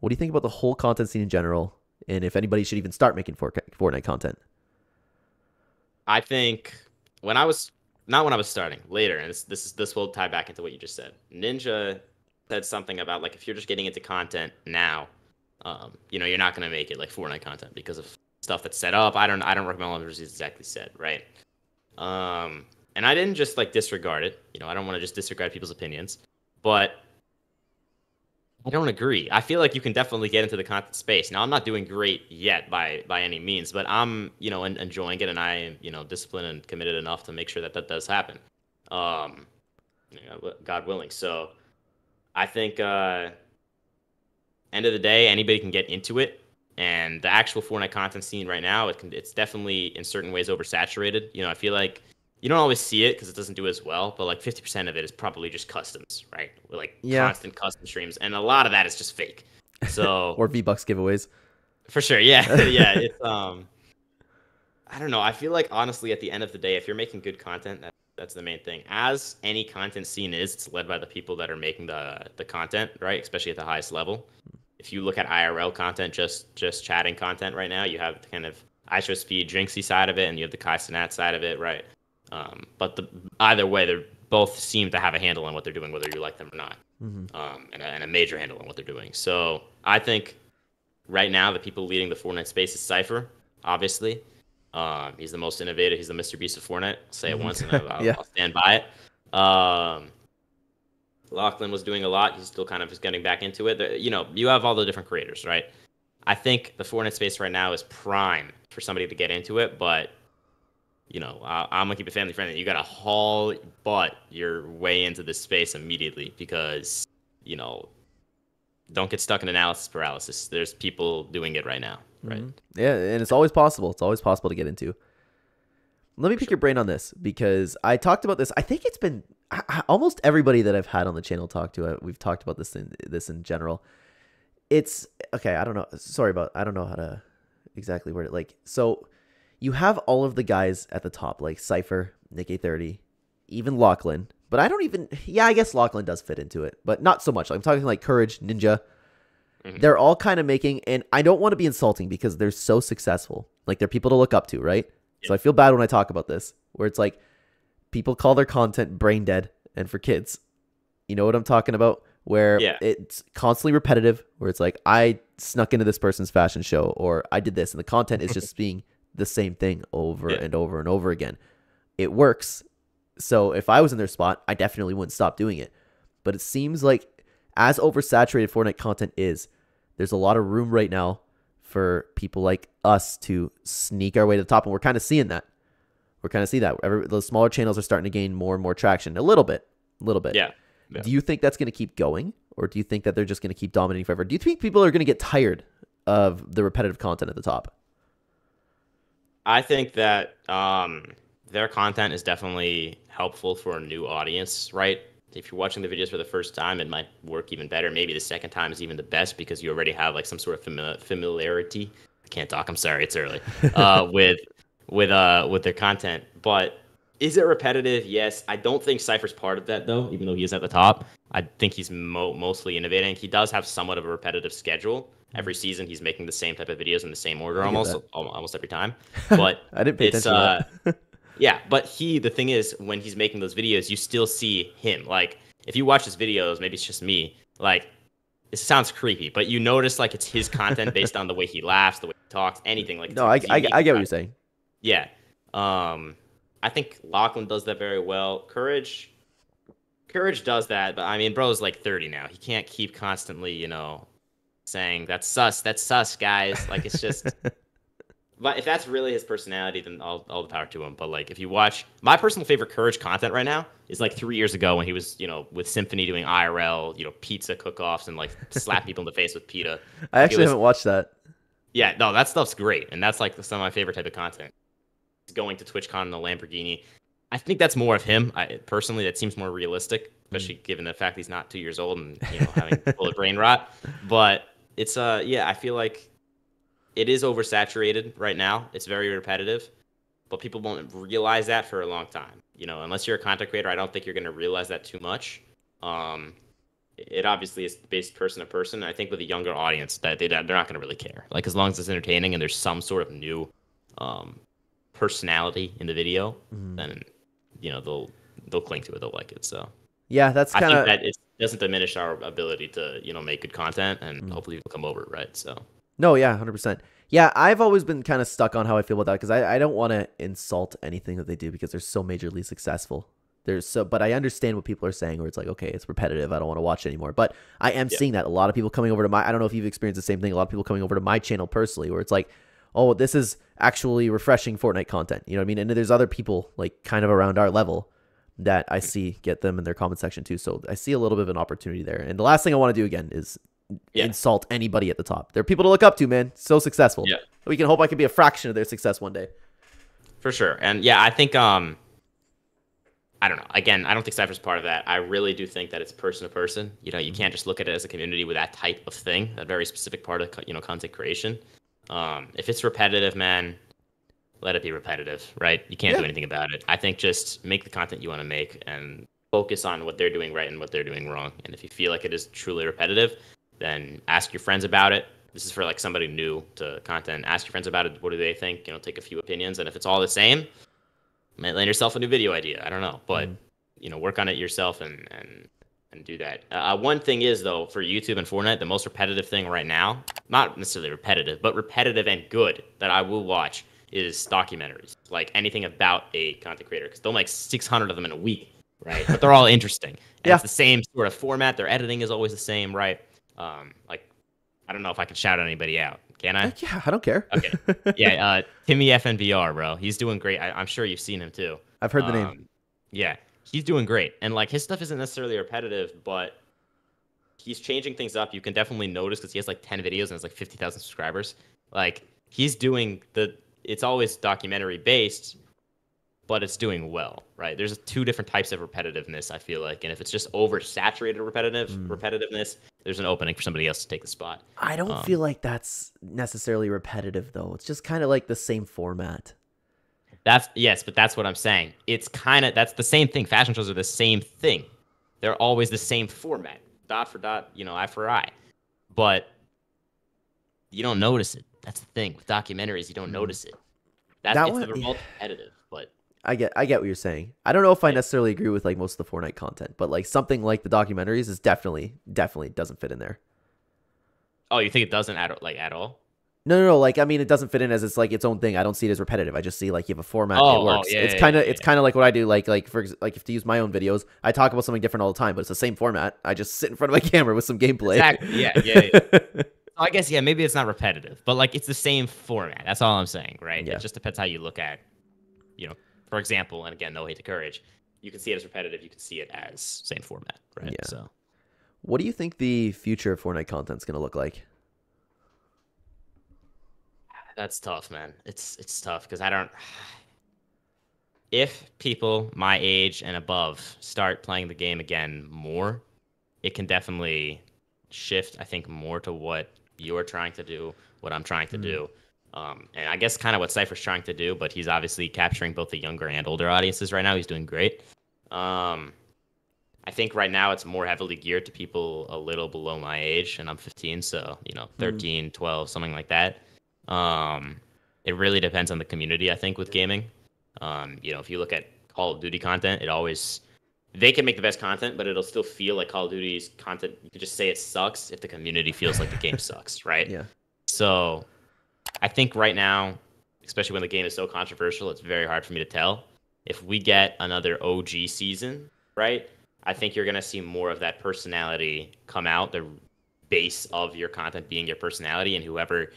What do you think about the whole content scene in general, and if anybody should even start making Fortnite content? I think not when I was starting, later, and this will tie back into what you just said. Ninja said something about like if you're just getting into content now, you're not gonna make it like Fortnite content because of stuff that's set up. I don't recommend what he's exactly said, right? And I didn't just like disregard it. I don't want to just disregard people's opinions, but I don't agree. I feel like you can definitely get into the content space. Now I'm not doing great yet by any means, but I'm enjoying it, and I am disciplined and committed enough to make sure that does happen. God willing. So. I think end of the day, anybody can get into it, and the actual Fortnite content scene right now, it's definitely in certain ways oversaturated. I feel like you don't always see it because it doesn't do as well, but like 50% of it is probably just customs, right? With like constant custom streams, and a lot of that is just fake. So or V-Bucks giveaways. For sure, yeah, yeah. It's I don't know. I feel like honestly, at the end of the day, if you're making good content, that's the main thing. As any content scene is, it's led by the people that are making the content, right? Especially at the highest level. If you look at IRL content, just chatting content right now, you have the kind of IShowSpeed Drinksy side of it, and you have the Kai Cenat side of it, right? But either way, they both seem to have a handle on what they're doing, whether you like them or not, and a major handle on what they're doing. So I think right now the people leading the Fortnite space is Cypher, obviously. He's the most innovative. He's the Mr. Beast of Fortnite. I'll say it once, and I'll stand by it. Lachlan was doing a lot. He's still kind of just getting back into it. You have all the different creators, right? I think the Fortnite space right now is prime for somebody to get into it, but I'm gonna keep it family friendly. You gotta haul butt your way into this space immediately because don't get stuck in analysis paralysis. There's people doing it right now. Right. Yeah, and it's always possible. It's always possible to get into. Let me pick your brain on this because I talked about this. I think it's been almost everybody that I've had on the channel talk to. We've talked about this in general. It's okay. I don't know. I don't know how to exactly word it. So you have all of the guys at the top, like Cypher, Nick A30, even Lachlan. But I don't even. Yeah, I guess Lachlan does fit into it, but not so much. I'm talking like Courage, Ninja. They're all kind of making, and I don't want to be insulting because they're so successful. Like, they're people to look up to, right? Yeah. So I feel bad when I talk about this, where it's like people call their content brain dead and for kids. You know what I'm talking about? Where it's constantly repetitive, where it's like, I snuck into this person's fashion show, or I did this, and the content is just being the same thing over and over and over again. It works. So if I was in their spot, I definitely wouldn't stop doing it. But it seems like as oversaturated Fortnite content is, there's a lot of room right now for people like us to sneak our way to the top, and we're kind of seeing that. The smaller channels are starting to gain more and more traction, a little bit. Yeah. Do you think that's going to keep going, or do you think that they're just going to keep dominating forever? Do you think people are going to get tired of the repetitive content at the top? I think that their content is definitely helpful for a new audience, right? If you're watching the videos for the first time, it might work even better. Maybe the second time is even the best because you already have like some sort of familiarity. I can't talk. I'm sorry. It's early. With their content. But is it repetitive? Yes. I don't think Cypher's part of that though, even though he is at the top. I think he's mostly innovating. He does have somewhat of a repetitive schedule. Every season, he's making the same type of videos in the same order almost every time. But I didn't pay attention to that. Yeah, but the thing is, when he's making those videos, you still see him. Like, if you watch his videos, maybe it's just me, like, it sounds creepy, but you notice, like, it's his content based on the way he laughs, the way he talks, anything. Like, no, I get what you're saying. Yeah. I think Lachlan does that very well. Courage does that, but, I mean, bro's, like, 30 now. He can't keep constantly, saying, that's sus, guys. Like, it's just... But if that's really his personality, then all the power to him. But like, if you watch my personal favorite Courage content right now is like 3 years ago when he was, with Symphony doing IRL, pizza cook-offs and like slap people in the face with pita. I actually haven't watched that. Yeah, no, that stuff's great, and that's like some of my favorite type of content. Going to TwitchCon in a Lamborghini. I think that's more of him. Personally, that seems more realistic, especially given the fact he's not 2 years old and having bullet brain rot. But it's yeah, I feel like it is oversaturated right now. It's very repetitive, but people won't realize that for a long time. Unless you're a content creator, I don't think you're going to realize that too much. It obviously is based person to person. I think with a younger audience, that they're not going to really care. Like as long as it's entertaining and there's some sort of new personality in the video, then they'll cling to it. They'll like it. So yeah, that's kind of. I think that it doesn't diminish our ability to make good content, and hopefully people come over, right? So no, yeah, 100%. Yeah, I've always been kind of stuck on how I feel about that because I don't want to insult anything that they do because they're so majorly successful. But I understand what people are saying where it's like, okay, it's repetitive. I don't want to watch it anymore. But I am seeing that a lot of people coming over to I don't know if you've experienced the same thing. A lot of people coming over to my channel personally where it's like, oh, this is actually refreshing Fortnite content. You know what I mean? And there's other people like kind of around our level that I see get them in their comment section too. So I see a little bit of an opportunity there. And the last thing I want to do again is insult anybody at the top. They're people to look up to, man. So successful. Yeah. We can hope I can be a fraction of their success one day. For sure. And yeah, I think I don't know. Again, I don't think Cypher's part of that. I really do think that it's person to person. You can't just look at it as a community with that type of thing, that very specific part of content creation. If it's repetitive, man, let it be repetitive, right? You can't do anything about it. I think just make the content you want to make and focus on what they're doing right and what they're doing wrong. And if you feel like it is truly repetitive, then ask your friends about it. This is for like somebody new to content. Ask your friends about it. What do they think? Take a few opinions. And if it's all the same, might land yourself a new video idea. I don't know, but work on it yourself and do that. One thing is though, for YouTube and Fortnite, the most repetitive thing right now, not necessarily repetitive, but repetitive and good that I will watch is documentaries, like anything about a content creator, because they'll make 600 of them in a week, right? But they're all interesting. And it's the same sort of format. Their editing is always the same, right? Like, I don't know if I can shout anybody out. Can I? Yeah, I don't care. Okay. Yeah, Timmy FNVR, bro. He's doing great. I'm sure you've seen him too. I've heard the name. Yeah, he's doing great. And like his stuff isn't necessarily repetitive, but he's changing things up. You can definitely notice because he has like 10 videos and has like 50,000 subscribers. Like he's doing it's always documentary based, but it's doing well, right? There's two different types of repetitiveness, I feel like. And if it's just oversaturated repetitiveness, there's an opening for somebody else to take the spot. I don't feel like that's necessarily repetitive, though. It's just kind of like the same format. Yes, but that's what I'm saying. It's that's the same thing. Fashion shows are the same thing. They're always the same format, dot for dot, eye for eye. But you don't notice it. That's the thing. With documentaries, you don't notice it. It's the remote repetitive, but I get what you're saying. I don't know if I necessarily agree with like most of the Fortnite content, but like something like the documentaries is definitely doesn't fit in there. Oh, you think it doesn't at all? No. Like, I mean, it doesn't fit in as it's like its own thing. I don't see it as repetitive. I just see like you have a format. It works. It's kind of like what I do. Like if to use my own videos, I talk about something different all the time, but it's the same format. I just sit in front of my camera with some gameplay. Exactly. Yeah. I guess maybe it's not repetitive, but like it's the same format. That's all I'm saying, right? Yeah. It just depends how you look at, for example, and again, no hate to courage. You can see it as repetitive. You can see it as same format, right? Yeah. So, what do you think the future of Fortnite content is going to look like? That's tough, man. It's tough because I don't. If people my age and above start playing the game again more, it can definitely shift, I think, more to what you're trying to do, what I'm trying to do. And I guess kind of what Cypher's trying to do, but he's obviously capturing both the younger and older audiences right now. He's doing great. I think right now it's more heavily geared to people a little below my age, and I'm 15, so, 13, 12, something like that. It really depends on the community, I think, with gaming. If you look at Call of Duty content, they can make the best content, but it'll still feel like Call of Duty's content. You could just say it sucks if the community feels like the game sucks, right? Yeah. So I think right now, especially when the game is so controversial, it's very hard for me to tell. If we get another OG season, right, I think you're going to see more of that personality come out, the base of your content being your personality, and whoever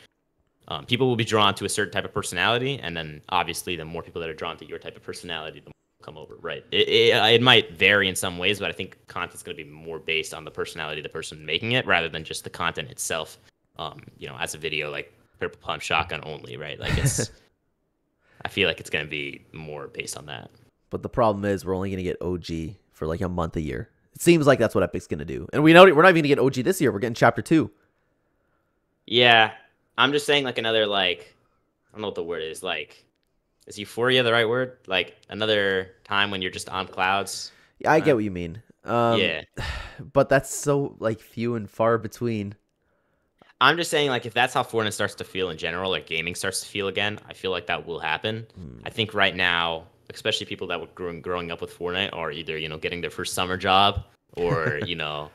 people will be drawn to a certain type of personality, and then obviously the more people that are drawn to your type of personality, the more come over, right? It might vary in some ways, but I think content's going to be more based on the personality of the person making it rather than just the content itself. As a video, like triple pump shotgun only, right? Like it's I feel like it's gonna be more based on that. But the problem is we're only gonna get OG for like a month a year. It seems like that's what Epic's gonna do, and we know we're not even gonna get OG this year. We're getting Chapter 2. Yeah, I'm just saying like another like I don't know what the word is. Like, is euphoria the right word? Like another time when you're just on clouds. Yeah, I get what you mean. Yeah. But that's so like few and far between. I'm just saying, like, if that's how Fortnite starts to feel in general, like gaming starts to feel again, I feel like that will happen. I think right now, especially people that were growing up with Fortnite are either, you know, getting their first summer job or, you know,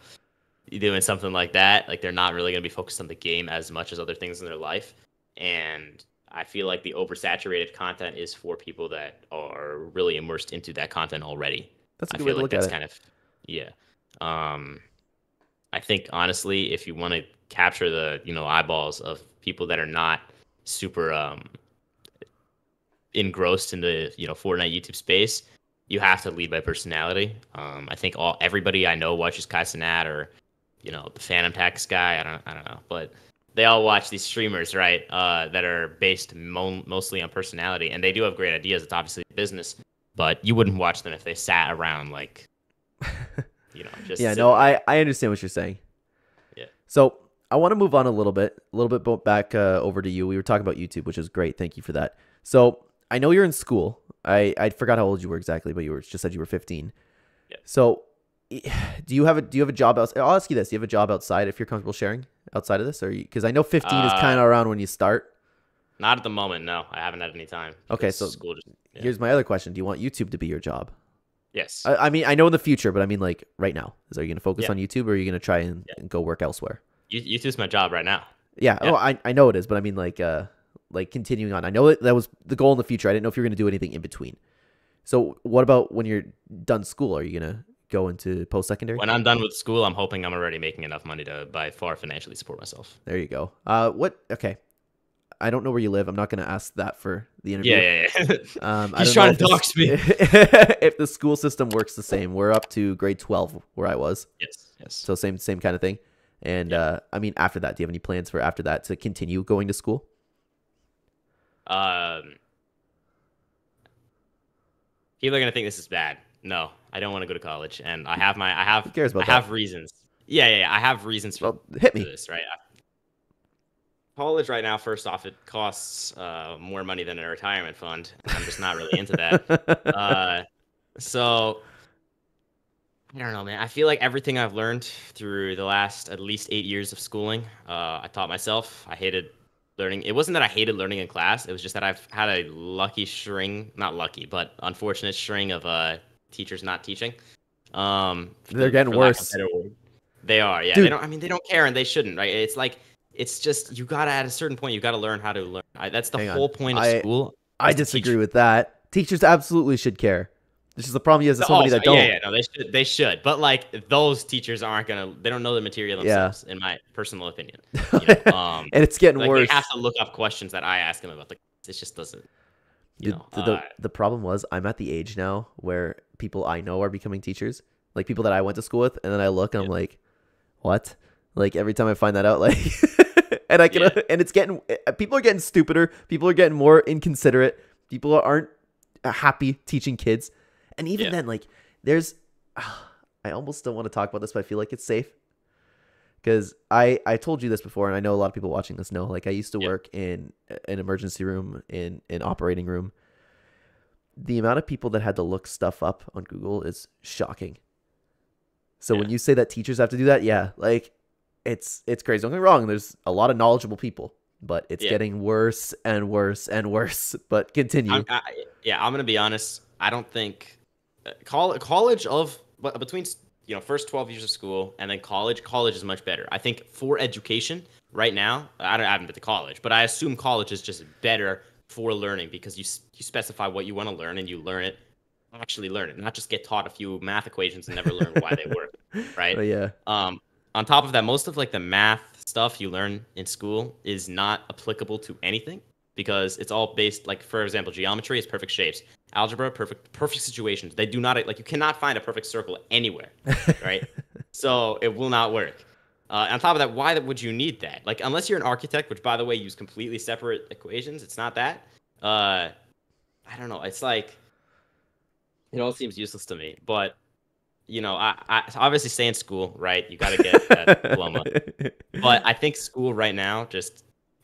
doing something like that. Like, they're not really going to be focused on the game as much as other things in their life. And I feel like the oversaturated content is for people that are really immersed into that content already. That's a good way to look at it. Kind of, yeah. I think honestly, if you want to capture the, you know, eyeballs of people that are not super engrossed in the, you know, Fortnite YouTube space, you have to lead by personality. I think everybody I know watches Kai Cenat or, you know, the Phantom Tax guy. I don't know, but they all watch these streamers, right? That are based mostly on personality, and they do have great ideas. It's obviously a business, but you wouldn't watch them if they sat around like, you know, just yeah. No, I understand what you're saying. Yeah. So I want to move on a little bit back over to you. We were talking about YouTube, which is great. Thank you for that. So I know you're in school. I forgot how old you were exactly, but you just said you were 15. Yeah. So do you have a job outside? I'll ask you this: do you have a job outside if you're comfortable sharing outside of this, or because I know 15 is kind of around when you start. Not at the moment. No, I haven't had any time. Okay, so school just, yeah. Here's my other question: do you want YouTube to be your job? Yes. I mean, I know in the future, but I mean, like right now, are you going to focus Yeah. on YouTube, or are you going to try and go work elsewhere? YouTube's my job right now. Yeah. Oh, I know it is, but I mean, like continuing on. I know that was the goal in the future. I didn't know if you were going to do anything in between. So, what about when you're done school? Are you going to go into post-secondary? When I'm done with school, I'm hoping I'm already making enough money to by far financially support myself. There you go. Okay. I don't know where you live. I'm not going to ask that for the interview. Yeah. He's trying to dox me. If the school system works the same, we're up to grade 12 where I was. Yes. So same kind of thing. And I mean, after that, do you have any plans for after that to continue going to school? People are gonna think this is bad. No, I don't want to go to college, and I have Who cares about I have reasons. Yeah. I have reasons for hit me. this, right? College right now, first off, it costs more money than a retirement fund. I'm just not really into that. So I don't know, man. I feel like everything I've learned through the last at least 8 years of schooling, I taught myself. I hated learning. It wasn't that I hated learning in class. It was just that I've had a not lucky, but unfortunate string of teachers not teaching. They're getting worse. They are, yeah. Dude. They don't care, and they shouldn't, right? It's like, it's just, you gotta, at a certain point, you gotta learn how to learn. That's the whole point of school. I disagree with that. Teachers absolutely should care. This is the problem. Is somebody that don't. Yeah, no, they should. But like, those teachers they don't know the material themselves, in my personal opinion. You know? And it's getting worse. They have to look up questions that I ask them about. It just doesn't. The problem was, I'm at the age now where people I know are becoming teachers, like people that I went to school with, and then I look and I'm like, what? Like every time I find that out, like, and it's getting, people are getting stupider. People are getting more inconsiderate. People aren't happy teaching kids. And even then, like, I almost don't want to talk about this, but I feel like it's safe. Because I told you this before, and I know a lot of people watching this know, like, I used to work in an emergency room, in an operating room. The amount of people that had to look stuff up on Google is shocking. So when you say that teachers have to do that, like, it's crazy. Don't get me wrong, there's a lot of knowledgeable people, but it's getting worse and worse and worse. But continue. I'm going to be honest. I don't think college between, you know, first 12 years of school and then college is much better. I think for education right now, I haven't been to college, but I assume college is just better for learning because you specify what you want to learn and you actually learn it, not just get taught a few math equations and never learn why they work, right? On top of that, most of like the math stuff you learn in school is not applicable to anything because it's all based, like, for example, geometry is perfect shapes. Algebra, perfect situations. They do not, like, you cannot find a perfect circle anywhere, right? So it will not work. On top of that, why would you need that? Like, unless you're an architect, which, by the way, use completely separate equations, it's not that. I don't know. It's like, it all seems useless to me. But, I obviously stay in school, right? You got to get that diploma. But I think school right now,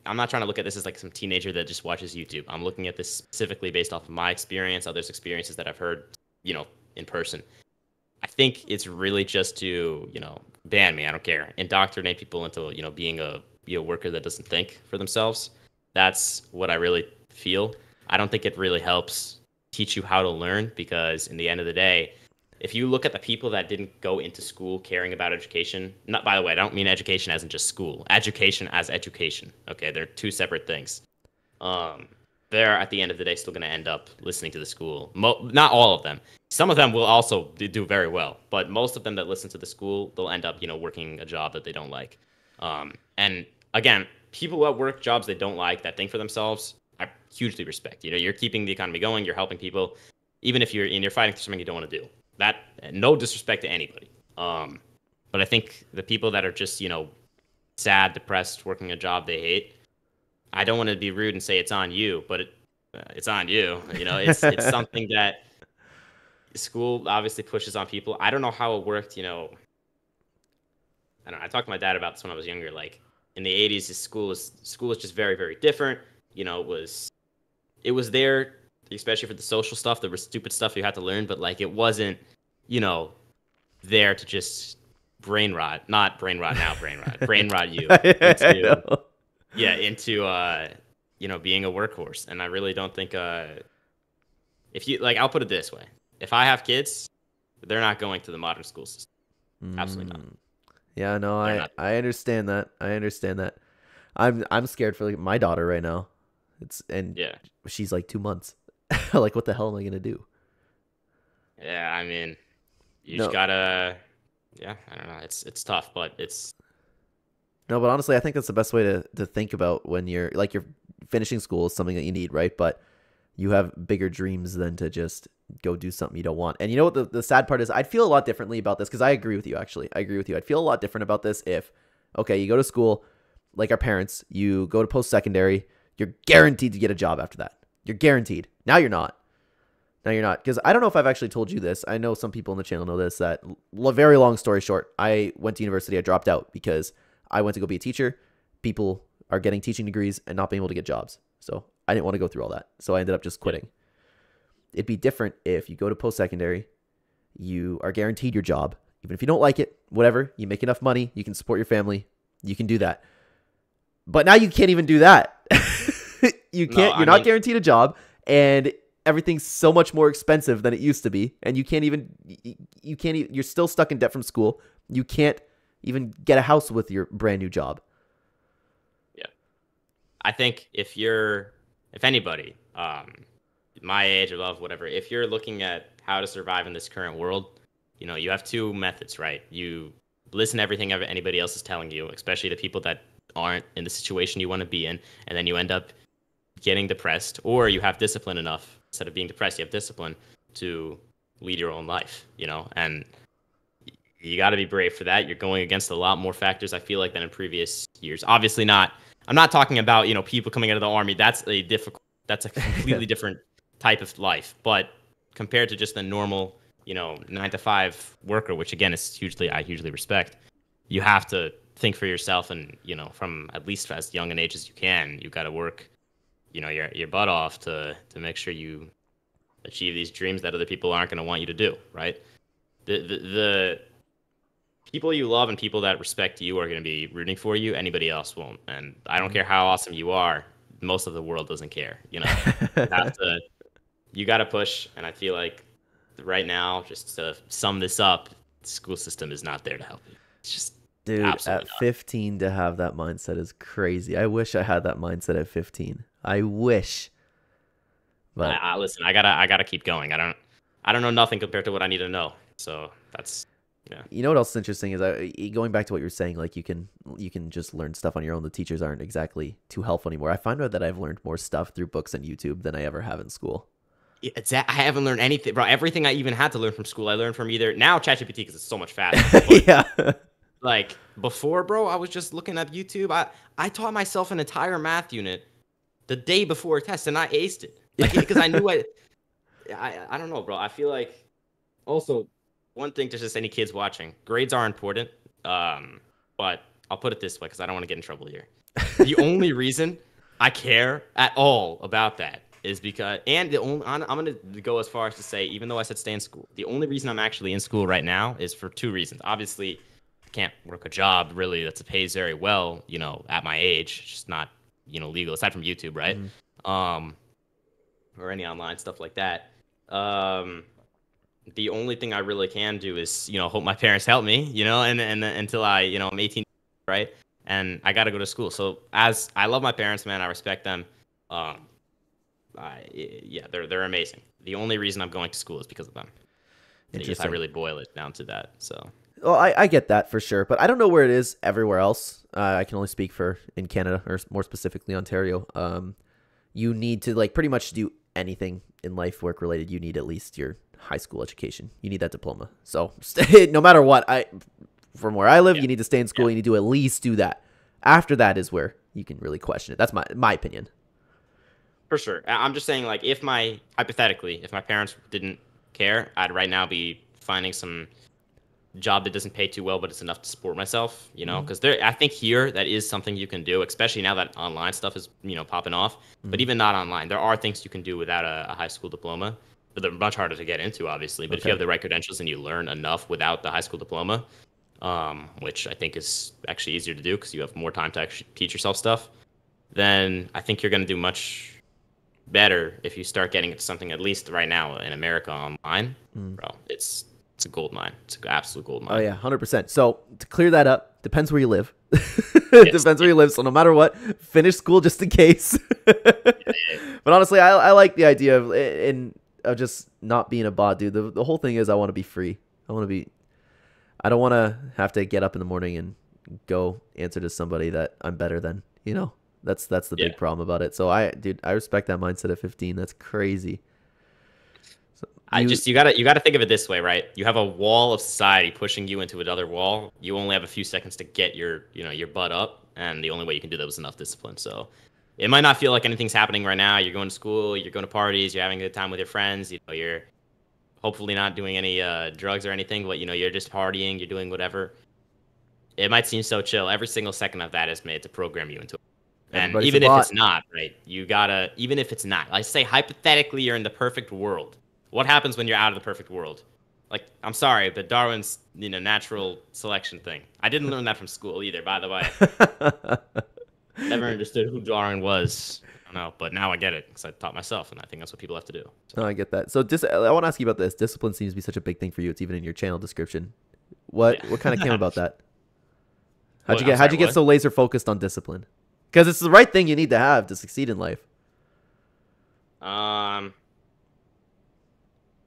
I'm not trying to look at this as like some teenager that just watches YouTube. I'm looking at this specifically based off of my experience, others' experiences that I've heard, in person. I think it's really just to, ban me. I don't care. Indoctrinate people into, being a worker that doesn't think for themselves. That's what I really feel. I don't think it really helps teach you how to learn, because in the end of the day, if you look at the people that didn't go into school caring about education, not, by the way, I don't mean education as in just school, education as education. Okay, they're two separate things. They're at the end of the day still going to end up listening to the school. Not all of them. Some of them will also do very well, but most of them that listen to the school, they'll end up, working a job that they don't like. And again, people that work jobs they don't like, that think for themselves, I hugely respect. You're keeping the economy going, you're helping people, even if you're fighting for something you don't want to do. That, no disrespect to anybody. But I think the people that are just, sad, depressed, working a job they hate, I don't want to be rude and say it's on you, but it's on you. It's something that school obviously pushes on people. I don't know how it worked. I don't know. I talked to my dad about this when I was younger. Like in the 80s, school was just very, very different. It was there, especially for the social stuff, the stupid stuff you had to learn, but like it wasn't, there to just brain rot you into being a workhorse. And I really don't think if you like, I'll put it this way: if I have kids, they're not going to the modern school system. Absolutely not. Yeah, no, I understand that. I'm scared for like my daughter right now. She's like 2 months. Like, what the hell am I gonna do? Yeah, I mean, just gotta. Yeah, I don't know. It's tough, but it's. No, but honestly, I think that's the best way to think about when you're finishing school is something that you need, right? But you have bigger dreams than to just go do something you don't want. And you know what the sad part is? I'd feel a lot differently about this, because I agree with you, actually. I agree with you. I'd feel a lot different about this if, okay, you go to school, like our parents, you go to post-secondary, you're guaranteed to get a job after that. You're guaranteed. Now you're not. Because I don't know if I've actually told you this. I know some people on the channel know this, that very long story short, I went to university. I dropped out because I went to go be a teacher. People are getting teaching degrees and not being able to get jobs. So I didn't want to go through all that. So I ended up just quitting. It'd be different if you go to post-secondary, you are guaranteed your job. Even if you don't like it, whatever, you make enough money, you can support your family, you can do that. But now you can't even do that. You're not guaranteed a job, and everything's so much more expensive than it used to be, and you're still stuck in debt from school. You can't even get a house with your brand new job. Yeah. I think if anybody, my age or love, whatever, if you're looking at how to survive in this current world, you have two methods, right? You listen to everything anybody else is telling you, especially the people that aren't in the situation you want to be in, and then you end up getting depressed, or you have discipline enough. Instead of being depressed, you have discipline to lead your own life, and you got to be brave for that. You're going against a lot more factors, I feel like, than in previous years. Obviously not. I'm not talking about, people coming out of the army. That's a completely different type of life. But compared to just the normal, 9-to-5 worker, which again I hugely respect, you have to think for yourself, and, from at least as young an age as you can, you got to work, your butt off to make sure you achieve these dreams that other people aren't going to want you to do, right? The people you love and people that respect you are going to be rooting for you. Anybody else won't. And I don't care how awesome you are. Most of the world doesn't care. You got to push. And I feel like right now, just to sum this up, the school system is not there to help you. It's just, dude, at 15 to have that mindset is crazy. I wish I had that mindset at 15. I wish. But listen, I gotta keep going. I don't know nothing compared to what I need to know. So that's. Yeah. You know what else is interesting is going back to what you were saying, like you can just learn stuff on your own. The teachers aren't exactly too helpful anymore. I find out that I've learned more stuff through books and YouTube than I ever have in school. I haven't learned anything, bro. Everything I even had to learn from school, I learned from either now ChatGPT because it's so much faster. Yeah. Like before, bro, I was just looking at YouTube. I taught myself an entire math unit the day before a test, and I aced it. Like because I knew I don't know, bro. I feel like also one thing to just any kids watching, grades are important. But I'll put it this way because I don't want to get in trouble here. The only reason I care at all about that is because, and I'm gonna go as far as to say, even though I said stay in school, the only reason I'm actually in school right now is for two reasons. Obviously, I can't work a job really that pays very well, at my age. It's just not, legal aside from YouTube, right? Or any online stuff like that. The only thing I really can do is, hope my parents help me, and until I'm 18, right? And I got to go to school. So as I love my parents, man, I respect them. Yeah, they're amazing. The only reason I'm going to school is because of them. If I really boil it down to that, so. Well, I get that for sure, but I don't know where it is everywhere else. I can only speak for in Canada, or more specifically Ontario. You need to pretty much do anything in life work related. You need at least your high school education. You need that diploma. So no matter what, from where I live, you need to stay in school. You need to at least do that. After that is where you can really question it. That's my opinion. For sure. I'm just saying, hypothetically, if my parents didn't care, I'd right now be finding some job that doesn't pay too well, but it's enough to support myself, because I think here that is something you can do, especially now that online stuff is, popping off. But even not online, there are things you can do without a high school diploma, but they're much harder to get into, obviously. But if you have the right credentials and you learn enough without the high school diploma, which I think is actually easier to do because you have more time to actually teach yourself stuff, then I think you're going to do much better if you start getting into something, at least right now in America online. Bro, it's a gold mine. It's an absolute gold mine. Oh yeah, 100%. So to clear that up, depends where you live. Depends where you live. So no matter what, finish school just in case. But honestly, I like the idea of just not being a bot, dude. The whole thing is I want to be free. I don't want to have to get up in the morning and go answer to somebody that I'm better than. That's the big problem about it. So I respect that mindset at 15. That's crazy. So you gotta think of it this way, right? You have a wall of society pushing you into another wall. You only have a few seconds to get your butt up, and the only way you can do that was enough discipline. So it might not feel like anything's happening right now. You're going to school, you're going to parties, you're having a good time with your friends. You're hopefully not doing any drugs or anything, but you're just partying, you're doing whatever. It might seem so chill. Every single second of that is made to program you into it. And even if it's not, right, even if it's not, let's say hypothetically you're in the perfect world. What happens when you're out of the perfect world? I'm sorry, but Darwin's, natural selection thing. I didn't learn that from school either, by the way. Never understood who Darwin was. I don't know, but now I get it because I taught myself, and I think that's what people have to do. So. No, I get that. So I want to ask you about this. Discipline seems to be such a big thing for you. It's even in your channel description. What kind of came about that? How'd you get so laser focused on discipline? Because it's the right thing you need to have to succeed in life.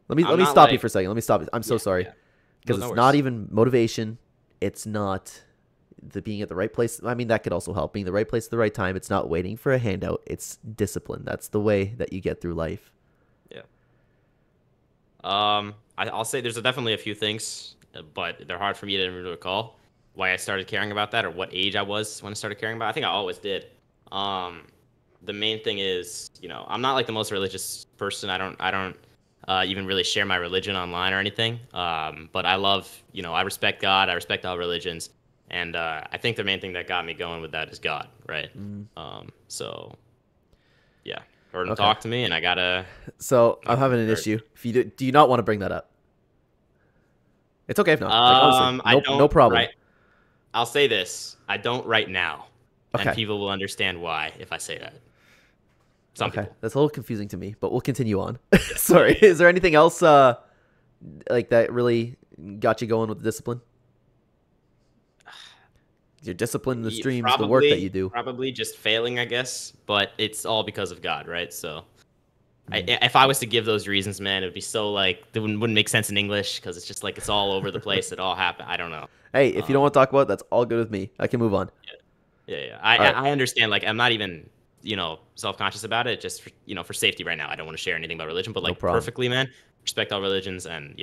Let me stop you for a second. Let me stop you. I'm so sorry. Because it's not even motivation. It's not the being at the right place. I mean, that could also help. Being the right place at the right time. It's not waiting for a handout. It's discipline. That's the way that you get through life. Yeah. I'll say there's definitely a few things, but they're hard for me to recall why I started caring about that or what age I was when I started caring about it. I think I always did. The main thing is, I'm not the most religious person. I don't even really share my religion online or anything. But I love, I respect God. I respect all religions. And I think the main thing that got me going with that is God, right? So, yeah. Heard him talk to me, and I gotta... So, I'm having an issue. If you do you not want to bring that up? It's okay if not. Honestly, no problem. Right. I'll say this. I don't right now. Okay. And people will understand why if I say that. Some people. That's a little confusing to me, but we'll continue on. Sorry. Is there anything else that really got you going with the discipline? Your discipline in the streams, the work that you do. Probably just failing, I guess. But it's all because of God, right? So if I was to give those reasons, man, it would be so it wouldn't make sense in English because it's just it's all over the place. It all happened. I don't know. Hey, if you don't want to talk about it, that's all good with me. I can move on. Yeah. I understand. I'm not even, self-conscious about it. Just for safety right now. I don't want to share anything about religion, but perfectly, man. Respect all religions, and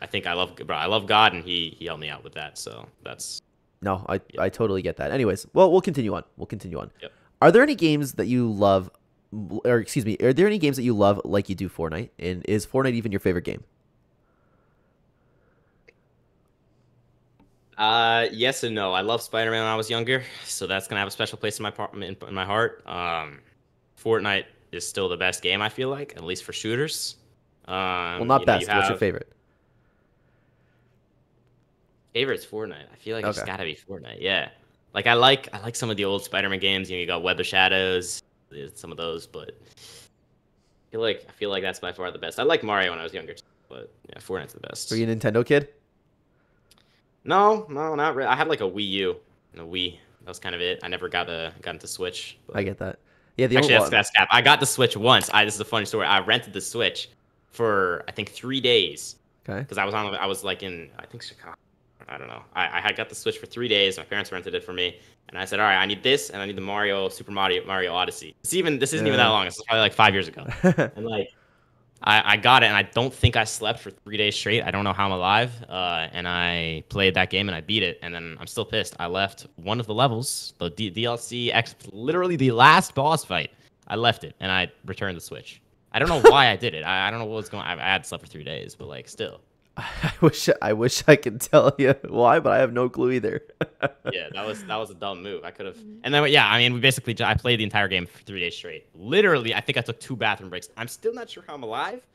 I think I love God, and he helped me out with that. So that's No, Yeah. I totally get that. Anyways, well, we'll continue on. We'll continue on. Yep. Are there any games that you love, or excuse me, are there any games that you love like you do Fortnite? And is Fortnite even your favorite game? Yes and no. I love Spider-Man when I was younger, so that's gonna have a special place in in my heart. Fortnite is still the best game, I feel like, at least for shooters. Well, not You best. What's your have favorite? favorites Fortnite. I feel like it's Okay. gotta be Fortnite. Yeah, like I like some of the old Spider-Man games. You got Web of Shadows, some of those, but I feel like that's by far the best. I like Mario when I was younger, too, but yeah, Fortnite's the Are best. you a Nintendo kid? No, no, not really. I had like a Wii U and a Wii. That was kind of it. I never got into Switch, I but get that. Yeah, the only actually, that's one. that's cap. I got the Switch once. This is a funny story. I rented the Switch for I think 3 days Okay. because I was like in I think Chicago. I don't know. I had got the Switch for 3 days. My parents rented it for me, and I said, all right, I need this, and I need the Super Mario Odyssey. This isn't even that long. This is probably like 5 years ago, and like I got it, and I don't think I slept for 3 days straight. I don't know how I'm alive. And I played that game, and I beat it, and then I'm still pissed. I left one of the levels, the DLC, literally the last boss fight. I left it, and I returned the Switch. I don't know why I did it. I don't know what was going on. I had slept for 3 days, but like still. I wish I could tell you why, but I have no clue either. Yeah, that was a dumb move. I could have. And then yeah, I mean, I played the entire game for 3 days straight. Literally, I think I took 2 bathroom breaks. I'm still not sure how I'm alive,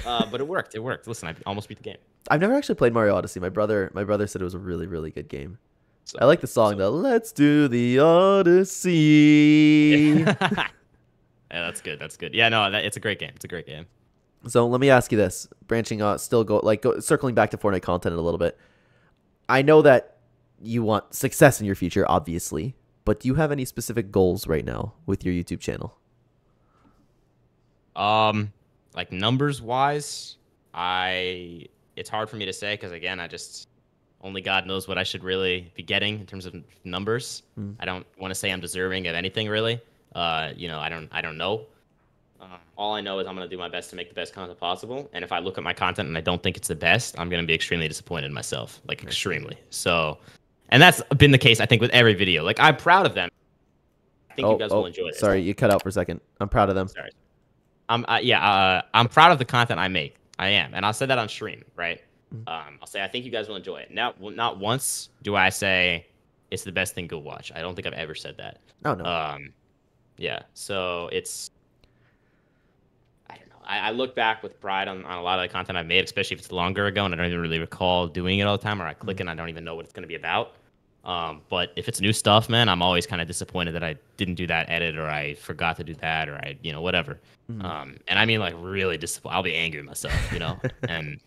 but it worked. It worked. Listen, I almost beat the game. I've never actually played Mario Odyssey. My brother said it was a really, really good game. So, I like the song though. Let's do the Odyssey. yeah, that's good. That's good. Yeah, no, it's a great game. It's a great game. So let me ask you this: branching out, circling back to Fortnite content a little bit. I know that you want success in your future, obviously, but do you have any specific goals right now with your YouTube channel? Like numbers wise, it's hard for me to say because again, I just only God knows what I should really be getting in terms of numbers. I don't want to say I'm deserving of anything really. I don't know. All I know is I'm gonna do my best to make the best content possible. And if I look at my content and I don't think it's the best, I'm gonna be extremely disappointed in myself, like extremely. So, and that's been the case I think with every video. Like I'm proud of them. I think you guys will enjoy this. Sorry, you cut out for a second. I'm proud of them. Sorry. I'm proud of the content I make. I am, and I'll say that on stream, right? I'll say I think you guys will enjoy it. Now, not once do I say it's the best thing. Go watch. I don't think I've ever said that. Oh no. Yeah. So it's. I don't know. I look back with pride on a lot of the content I've made, especially if it's longer ago and I don't even really recall doing it all the time, or I click and I don't even know what it's going to be about. But if it's new stuff, man, I'm always kind of disappointed that I didn't do that edit, or I forgot to do that, or whatever. And I mean, like, really disappointed. I'll be angry at myself, and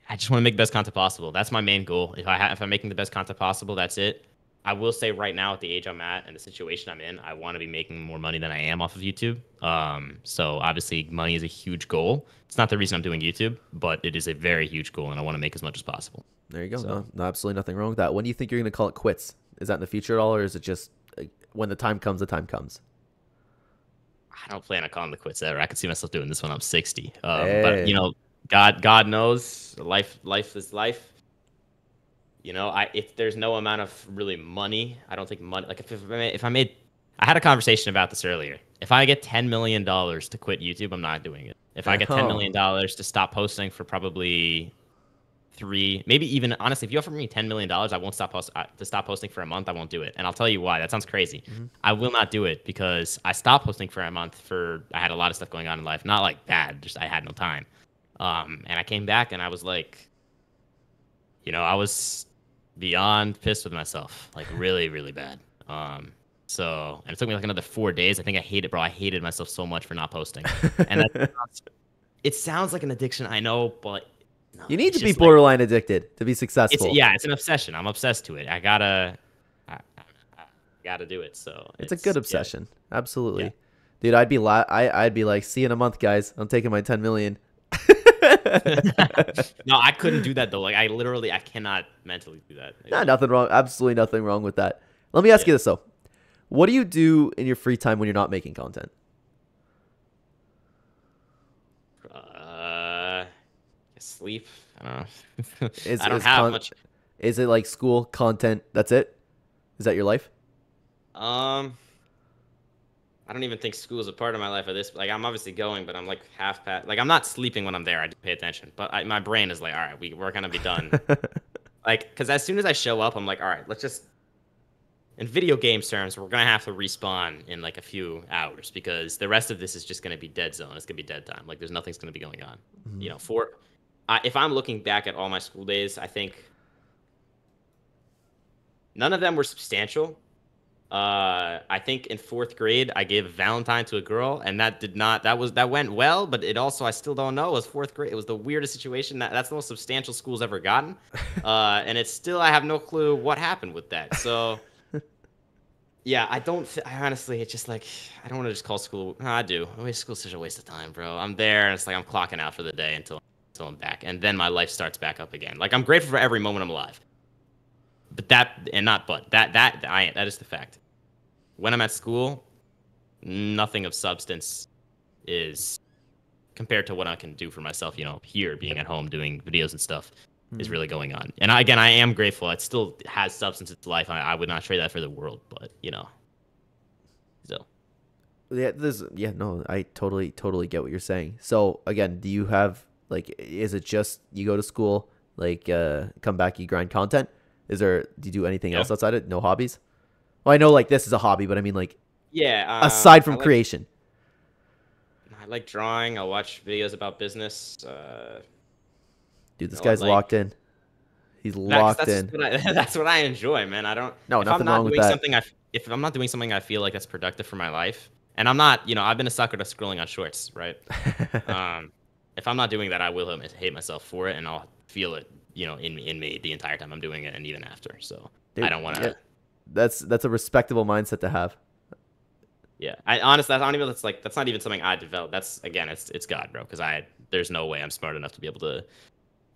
I just want to make the best content possible. That's my main goal. If I'm making the best content possible, that's it. I will say right now, at the age I'm at and the situation I'm in, I want to be making more money than I am off of YouTube. So obviously, money is a huge goal. It's not the reason I'm doing YouTube, but it is a very huge goal, and I want to make as much as possible. There you go. So, No, absolutely nothing wrong with that. When do you think you're going to call it quits? Is that in the future at all, or is it just when the time comes, the time comes? I don't plan on calling the quits ever. I could see myself doing this when I'm 60. Hey. But God knows, life is life. If there's no amount of really money, I don't think money. Like I had a conversation about this earlier. If I get $10 million to quit YouTube, I'm not doing it. If I get $10 million to stop posting for probably 3, maybe even honestly, if you offer me $10 million, I won't stop posting for a month. I won't do it, and I'll tell you why. That sounds crazy. I will not do it because I stopped posting for a month. I had a lot of stuff going on in life, not like bad, just I had no time. And I came back and I was like, I was beyond pissed with myself, like really, really bad. And it took me like another 4 days. I think I hate it, bro. I hated myself so much for not posting. And it sounds like an addiction, I know, but no, you need to be borderline addicted to be successful. It's an obsession. I'm obsessed to it. I gotta do it. So it's a good obsession. Yeah. Absolutely. Yeah. Dude, I'd be like, see you in a month, guys. I'm taking my 10 million. No, I couldn't do that though. Like I cannot mentally do that. Nah, nothing wrong. Absolutely nothing wrong with that. Let me ask you this though. What do you do in your free time when you're not making content? Sleep. I don't know. I don't have much. Is it like school, content? That's it? Is that your life? I don't even think school is a part of my life at this. Like, I'm obviously going, but I'm like half past. Like, I'm not sleeping when I'm there. I do pay attention, but my brain is like, all right, we're gonna be done. Like, because as soon as I show up, I'm like, all right, let's just. In video game terms, we're gonna have to respawn in like a few hours because the rest of this is just gonna be dead zone. It's gonna be dead time. Like, there's nothing's gonna be going on. Mhm. You know, if I'm looking back at all my school days, I think none of them were substantial. I think in 4th grade I gave a Valentine to a girl, and that went well, but it also, I still don't know. It was 4th grade. It was the weirdest situation. That's the most substantial school's ever gotten, and it's still, I have no clue what happened with that. So yeah, I honestly, it's just like I don't want to just call school. No, I do. School's such a waste of time, bro. I'm there, and it's like I'm clocking out for the day until I'm back, and then my life starts back up again. Like, I'm grateful for every moment I'm alive. But that is the fact. When I'm at school, nothing of substance is compared to what I can do for myself, you know, here being at home doing videos and stuff is really going on. And again, I am grateful. It still has substance in its life. I would not trade that for the world, but you know. So Yeah, no, I totally get what you're saying. So again, do you have like, is it just you go to school, like come back, you grind content? Do you do anything else outside it? No hobbies? Well, I know like this is a hobby, but I mean like, yeah, aside from creation. I like drawing. I'll watch videos about business. Dude, this guy's locked in. He's locked in. That's what I enjoy, man. I don't. No, nothing wrong with that. If I'm not doing something I feel like that's productive for my life, and I'm not, you know, I've been a sucker to scrolling on shorts, right? If I'm not doing that, I will hate myself for it, and I'll feel it, you know, in me the entire time I'm doing it, and even after. So dude, I don't want to. Yeah. That's a respectable mindset to have. Yeah, I honestly, I don't even. It's like that's not even something I developed. That's, again, it's God, bro. Because there's no way I'm smart enough to be able to.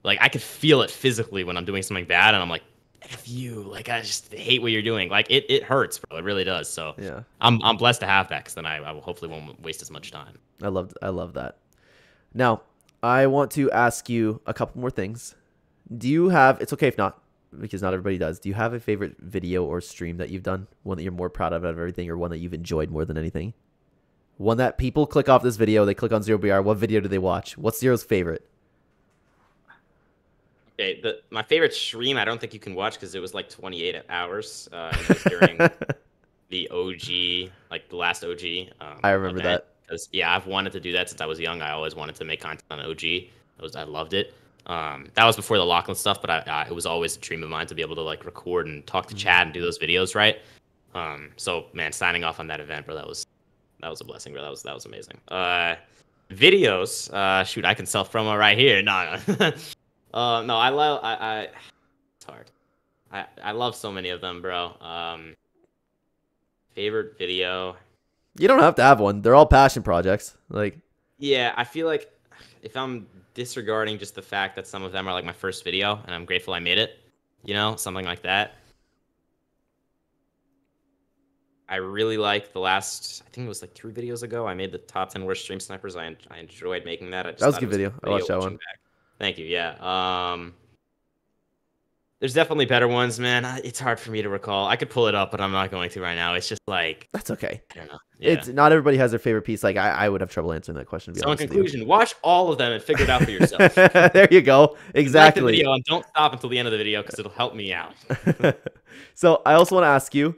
Like, I could feel it physically when I'm doing something bad, and I'm like, F you. Like, I just hate what you're doing. Like, it hurts, bro. It really does. So yeah, I'm blessed to have that, because then I will hopefully won't waste as much time. I love that. Now, I want to ask you a couple more things. Do you have? It's okay if not, because not everybody does. Do you have a favorite video or stream that you've done? One that you're more proud of out of everything, or one that you've enjoyed more than anything? One that people click off this video, they click on ZeroBr. What video do they watch? What's Zero's favorite? Okay, my favorite stream, I don't think you can watch because it was like 28 hours. It was during the OG, like the last OG. I remember that. Because yeah, I've wanted to do that since I was young. I always wanted to make content on OG. I loved it. That was before the Lachlan stuff, but it was always a dream of mine to be able to like record and talk to chat and do those videos, right? So man, signing off on that event, bro, that was a blessing, bro. That was amazing. Videos, shoot, I can self promo right here. No. No, it's hard. I love so many of them, bro. Favorite video. You don't have to have one. They're all passion projects. Like, yeah, I feel like if I'm disregarding just the fact that some of them are like my first video and I'm grateful I made it, you know, something like that. I really like the last, I think it was like 3 videos ago, I made the top 10 worst stream snipers. I enjoyed making that. That was a good video. I watched that one. Thank you. Yeah. There's definitely better ones, man. It's hard for me to recall. I could pull it up, but I'm not going to right now. It's just like, that's okay. I don't know. Yeah. It's not everybody has their favorite piece. Like I would have trouble answering that question. So in conclusion, watch all of them and figure it out for yourself. There you go. Exactly. Like the video and don't stop until the end of the video because it'll help me out. So I also want to ask you,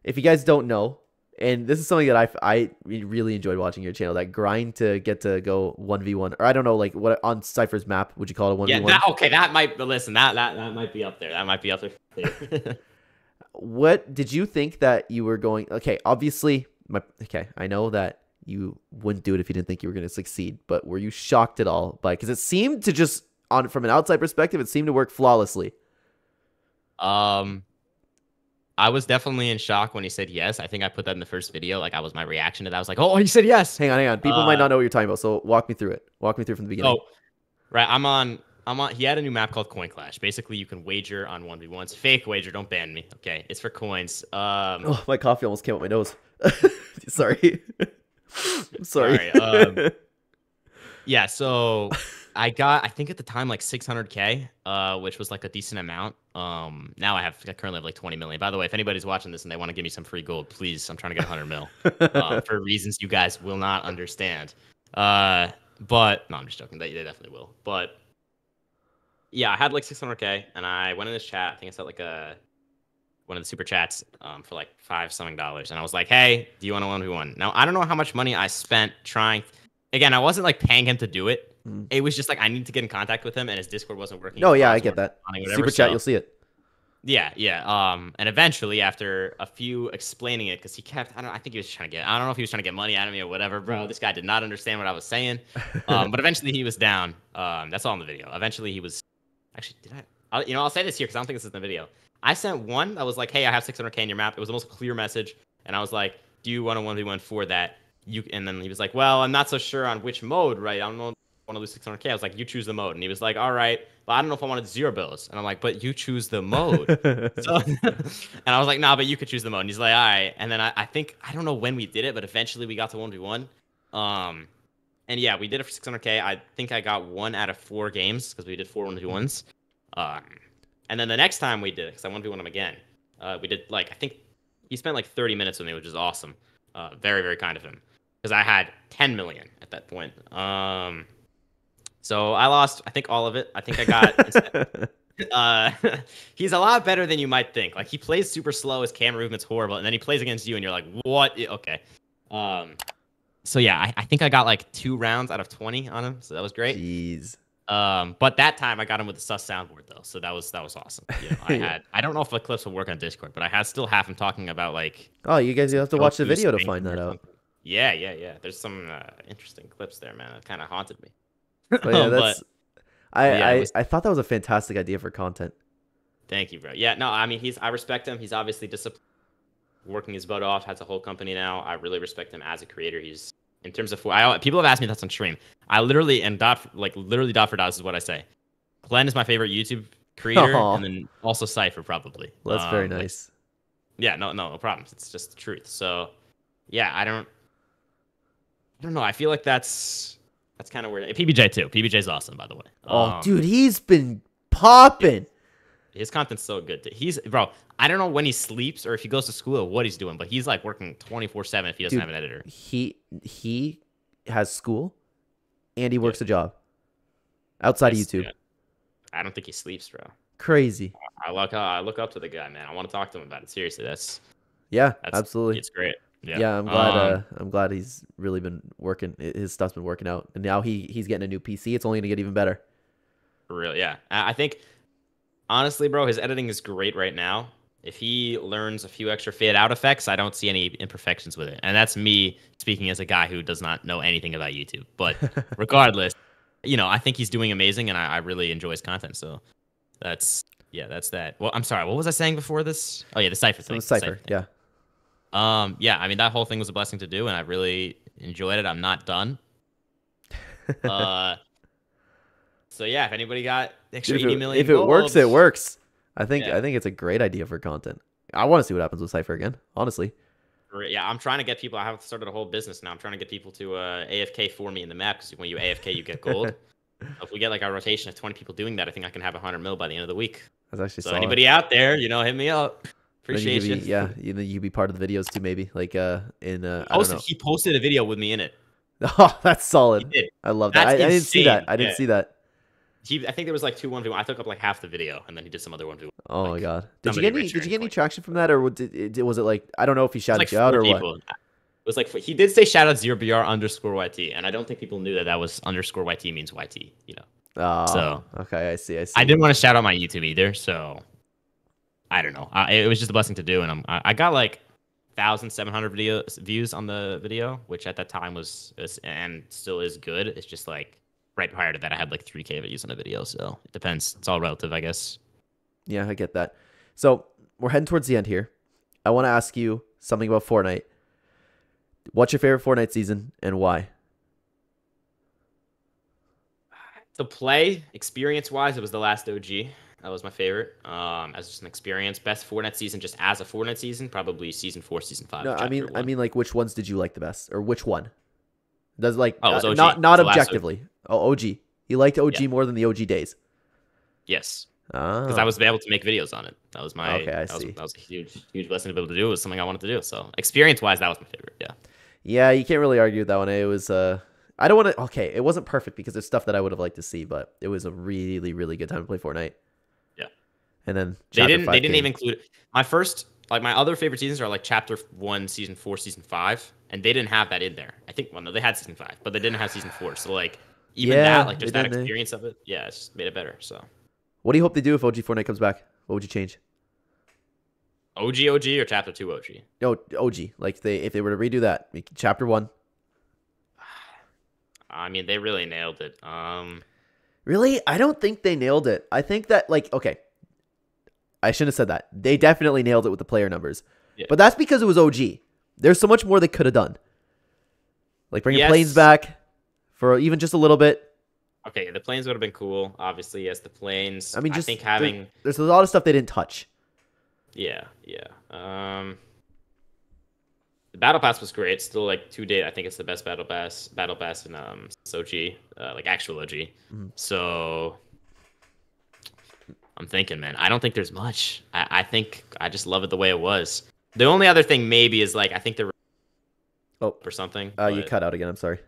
if you guys don't know, and this is something that I really enjoyed watching your channel, that grind to get to go 1v1, or I don't know, like what on Cypher's map, would you call it a 1v1? Yeah, okay, that might might be up there. That might be up there. What did you think that you were going? Okay, obviously, I know that you wouldn't do it if you didn't think you were going to succeed, but were you shocked at all by? Because it seemed to just from an outside perspective, it seemed to work flawlessly. I was definitely in shock when he said yes. I think I put that in the first video. Like, my reaction to that was like, oh, he said yes. Hang on. People might not know what you're talking about, so walk me through it. Walk me through from the beginning. Oh, right. I'm on. He had a new map called Coin Clash. Basically, you can wager on 1v1s. Fake wager. Don't ban me. Okay, it's for coins. Oh, my coffee almost came out my nose. Sorry. Sorry. Yeah. So I got, I think at the time, like 600K, which was like a decent amount. Now I currently have like 20 million. By the way, if anybody's watching this and they want to give me some free gold, please, I'm trying to get 100 mil. For reasons you guys will not understand. But no, I'm just joking. They definitely will. But yeah, I had like 600K, and I went in this chat. I think I said like one of the super chats for like $5 something, and I was like, "Hey, do you want to 1v1?" Now I don't know how much money I spent trying. Again, I wasn't like paying him to do it. It was just like I need to get in contact with him, and his Discord wasn't working. No, yeah, I get that. Super chat, you'll see it. Yeah, yeah. And eventually, after a few explaining it, because he kept, I think he was trying to get, I don't know if he was trying to get money out of me or whatever, bro. This guy did not understand what I was saying. But eventually he was down. That's all in the video. Eventually he was, actually, I'll say this here because I don't think this is in the video. I sent one that was like, hey, I have 600K in your map. It was the most clear message. And I was like, do you want a 1v1 for that? And then he was like, well, I'm not so sure on which mode, right? I don't know. Want to lose 600K. I was like, you choose the mode. And he was like, all right, but I don't know if I wanted zero bills. And I'm like, but you choose the mode. So, and I was like, nah, but you could choose the mode. And he's like, all right. And then I think, I don't know when we did it, but eventually we got to 1v1. And yeah, we did it for 600K. I think I got 1 out of 4 games because we did 4 1v1s. And then the next time we did it, because I 1v1 him again, we did like, I think he spent like 30 minutes with me, which is awesome. Very, very kind of him. Because I had 10 million at that point. So I lost, I think, all of it. I think I got... he's a lot better than you might think. Like, he plays super slow. His camera movement's horrible. And then he plays against you, and you're like, what? Okay. So, yeah, I think I got, like, 2 rounds out of 20 on him. So that was great. Jeez. But that time, I got him with the sus soundboard, though. So that was awesome. You know, I don't know if the clips will work on Discord, but I still have him talking about, like... Oh, you guys have to watch the video to find that out. Yeah. There's some interesting clips there, man. It kind of haunted me. But yeah, that's I thought that was a fantastic idea for content. Thank you, bro. Yeah, no, I mean, I respect him. He's obviously disciplined, working his butt off, has a whole company now. I really respect him as a creator. He's, in terms of, people have asked me that's on stream. I literally, and dot for dot is what I say. Clen is my favorite YouTube creator, and then also Cypher probably. Well, that's very nice. Yeah, no problems. It's just the truth. So, yeah, I don't know. I feel like that's kind of weird. PBJ too. PBJ's awesome, by the way. Oh, dude, he's been popping. His content's so good. Bro, I don't know when he sleeps or if he goes to school or what he's doing, but he's like working 24/7 if he doesn't have an editor. He has school and he works a job outside of YouTube. Yeah. I don't think he sleeps, bro. Crazy. I look up to the guy, man. I want to talk to him about it. Seriously, absolutely. It's great. Yeah, I'm glad he's really been working. His stuff's been working out, and now he's getting a new PC. It's only gonna get even better. For real, yeah. I think, honestly, bro, his editing is great right now. If he learns a few extra fade out effects, I don't see any imperfections with it. And that's me speaking as a guy who does not know anything about YouTube. But regardless, I think he's doing amazing, and I really enjoy his content. So that's that. Well, I'm sorry. What was I saying before this? Oh yeah, the Cypher thing. The Cypher, yeah. Yeah, I mean, that whole thing was a blessing to do, and I really enjoyed it. I'm not done. So yeah, if anybody got extra 80 million, if it works, it works. I think it's a great idea for content. I want to see what happens with Cypher again, honestly. Yeah, I'm trying to get people. I have started a whole business now. I'm trying to get people to AFK for me in the map, because when you AFK, you get gold. If we get like a rotation of 20 people doing that, I think I can have 100 mil by the end of the week. That's actually so. Anybody out there, hit me up. Appreciate you. Yeah, you could be part of the videos too, maybe. Like he posted a video with me in it. Oh, that's solid. He did. I love that. I didn't see that. I didn't see that. I think there was like 2 1v1. I took up like half the video, and then he did some other 1v1. Oh my god! Did you get any traction from that, or was it like, I don't know if he shouted you out or what? It was like, he did say shout out ZeroBr_YT, and I don't think people knew that was _YT means YT. Oh, so okay, I see. I didn't want to shout out my YouTube either, so I don't know. It was just a blessing to do, and I got like 1,700 views on the video, which at that time was and still is good. It's just like right prior to that, I had like 3K views on a video, so it depends. It's all relative, I guess. Yeah, I get that. So we're heading towards the end here. I want to ask you something about Fortnite. What's your favorite Fortnite season and why? To play, experience-wise, it was the last OG. That was my favorite. As just an experience, best Fortnite season, just as a Fortnite season, probably season 4, season 5. No, I mean, like, which ones did you like the best, or which one? Does like not objectively? Oh, OG. You liked OG Yeah. more than the OG days. Yes. Ah. Because I was able to make videos on it. That was my Okay, I that was, see. that was a huge blessing to be able to do. It was something I wanted to do. So experience wise, that was my favorite. Yeah. Yeah, you can't really argue with that one. It was I don't want to. Okay, it wasn't perfect because there's stuff that I would have liked to see, but it was a really really good time to play Fortnite. Yeah. And then They Chapter didn't 5 even came. include my first, like, my other favorite seasons are like Chapter 1, Season 4, Season 5, and they didn't have that in there. I think, well, no, they had Season 5, but they didn't have Season 4. So like even Yeah, that, like, they just that didn't, eh? experience of it, yeah, it's just made it better. So What do you hope they do if OG Fortnite comes back? What would you change? OG or Chapter 2 OG? No, OG. Like if they were to redo that, Chapter 1. I mean, they really nailed it. Really? I don't think they nailed it. I think that, like, okay, I shouldn't have said that. They definitely nailed it with the player numbers. Yeah. But that's because it was OG. There's so much more they could have done. Like bringing planes back for even just a little bit. Okay, the planes would have been cool. Obviously, yes, the planes. I mean, I think having there's a lot of stuff they didn't touch. yeah. The battle pass was great. Still, like, to date, I think it's the best battle pass in OG, like actual OG. So I'm thinking, man, I don't think there's much. I think I just love it the way it was. The only other thing maybe is, like, I think the or something. You cut out again. I'm sorry.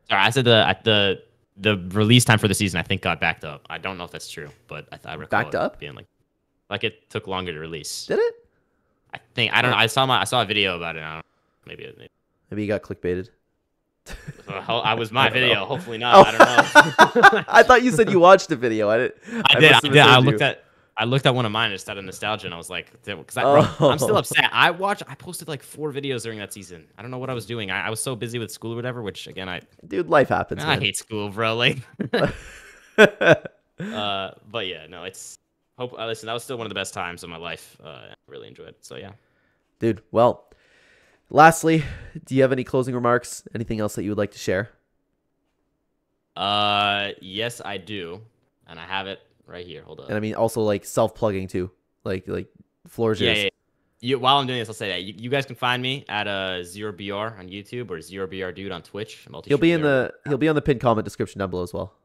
Sorry, I said the release time for the season I think got backed up. I don't know if that's true, but I recall Backed up? being like it took longer to release. Did it? I think I don't know. I saw a video about it. I don't know. Maybe you got clickbaited. I was my video. Hopefully not. I don't know. I thought you said you watched the video. I did. I did. I looked at one of mine and just out of nostalgia, and I was like, because I'm still upset. I posted like 4 videos during that season. I don't know what I was doing. I was so busy with school or whatever. Which again, dude, life happens. I Man. hate school, bro. Like, but yeah, no, it's. Listen, that was still one of the best times of my life. I really enjoyed it. So yeah, dude. Well, lastly, do you have any closing remarks? Anything else that you would like to share? Yes, I do, and I have it right here. Hold on. And I mean, also like self-plugging too. Like floor is yours. Yeah. While I'm doing this, I'll say that you guys can find me at ZeroBr on YouTube or ZeroBr Dude on Twitch. He'll be on the pinned comment description down below as well.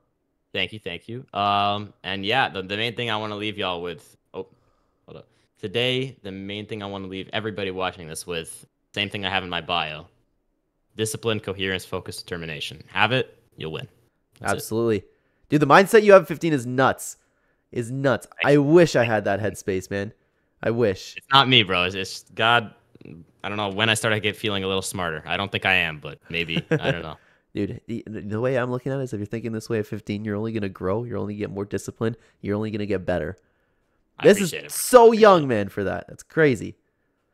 Thank you. And yeah, the main thing I want to leave y'all with. Oh, hold up. Today, the main thing I want to leave everybody watching this with, same thing I have in my bio: discipline, coherence, focus, determination. Have it, you'll win. That's Absolutely, dude. The mindset you have at 15 is nuts. I wish I had that headspace, man. I wish. It's not me, bro. It's God. I don't know when I started feeling a little smarter. I don't think I am, but maybe. I don't know. Dude, the way I'm looking at it is if you're thinking this way at 15, you're only going to grow. You're only going to get more disciplined. You're only going to get better. This is so young, man, for that. That's crazy.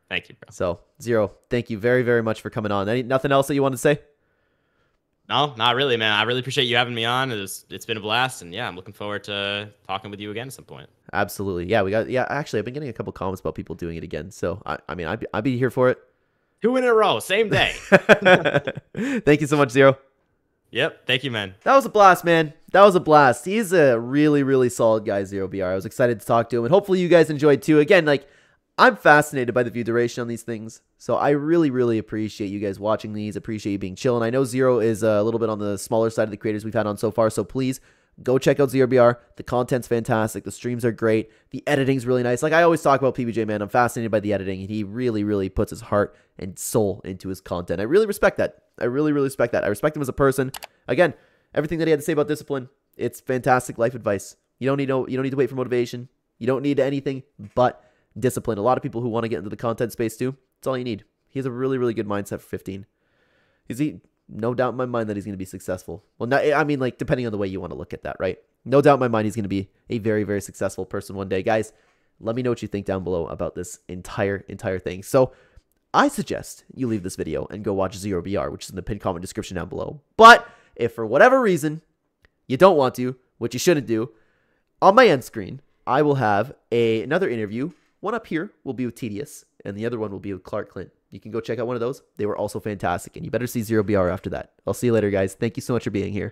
Thank you, bro. So, Zero, thank you very, very much for coming on. Nothing else that you want to say? No, not really, man. I really appreciate you having me on. It's been a blast, and yeah, I'm looking forward to talking with you again at some point. Absolutely. Yeah, actually, I've been getting a couple comments about people doing it again. So, I mean, I'd be here for it. 2 in a row, same day. Thank you so much, Zero. Yep. Thank you, man. That was a blast, man. That was a blast. He's a really, really solid guy, ZeroBr. I was excited to talk to him, and hopefully you guys enjoyed too. Again, like, I'm fascinated by the view duration on these things, so I really, really appreciate you guys watching these. Appreciate you being chill, and I know Zero is a little bit on the smaller side of the creators we've had on so far, so please go check out ZeroBr. The content's fantastic. The streams are great. The editing's really nice. Like I always talk about PBJ, man. I'm fascinated by the editing, and he really, really puts his heart and soul into his content. I really respect that. I really, really respect that. I respect him as a person. Again, everything that he had to say about discipline, it's fantastic life advice. You don't need to wait for motivation. You don't need anything but discipline. A lot of people who want to get into the content space too, it's all you need. He has a really, really good mindset for 15. No doubt in my mind that he's going to be successful. Well, I mean, like, depending on the way you want to look at that, right? No doubt in my mind he's going to be a very, very successful person one day. Guys, let me know what you think down below about this entire thing. So, I suggest you leave this video and go watch ZeroBr, which is in the pinned comment description down below. But if for whatever reason you don't want to, which you shouldn't do, on my end screen, I will have another interview. One up here will be with Tedious, and the other one will be with Clark Clint. You can go check out one of those. They were also fantastic, and you better see ZeroBr after that. I'll see you later, guys. Thank you so much for being here.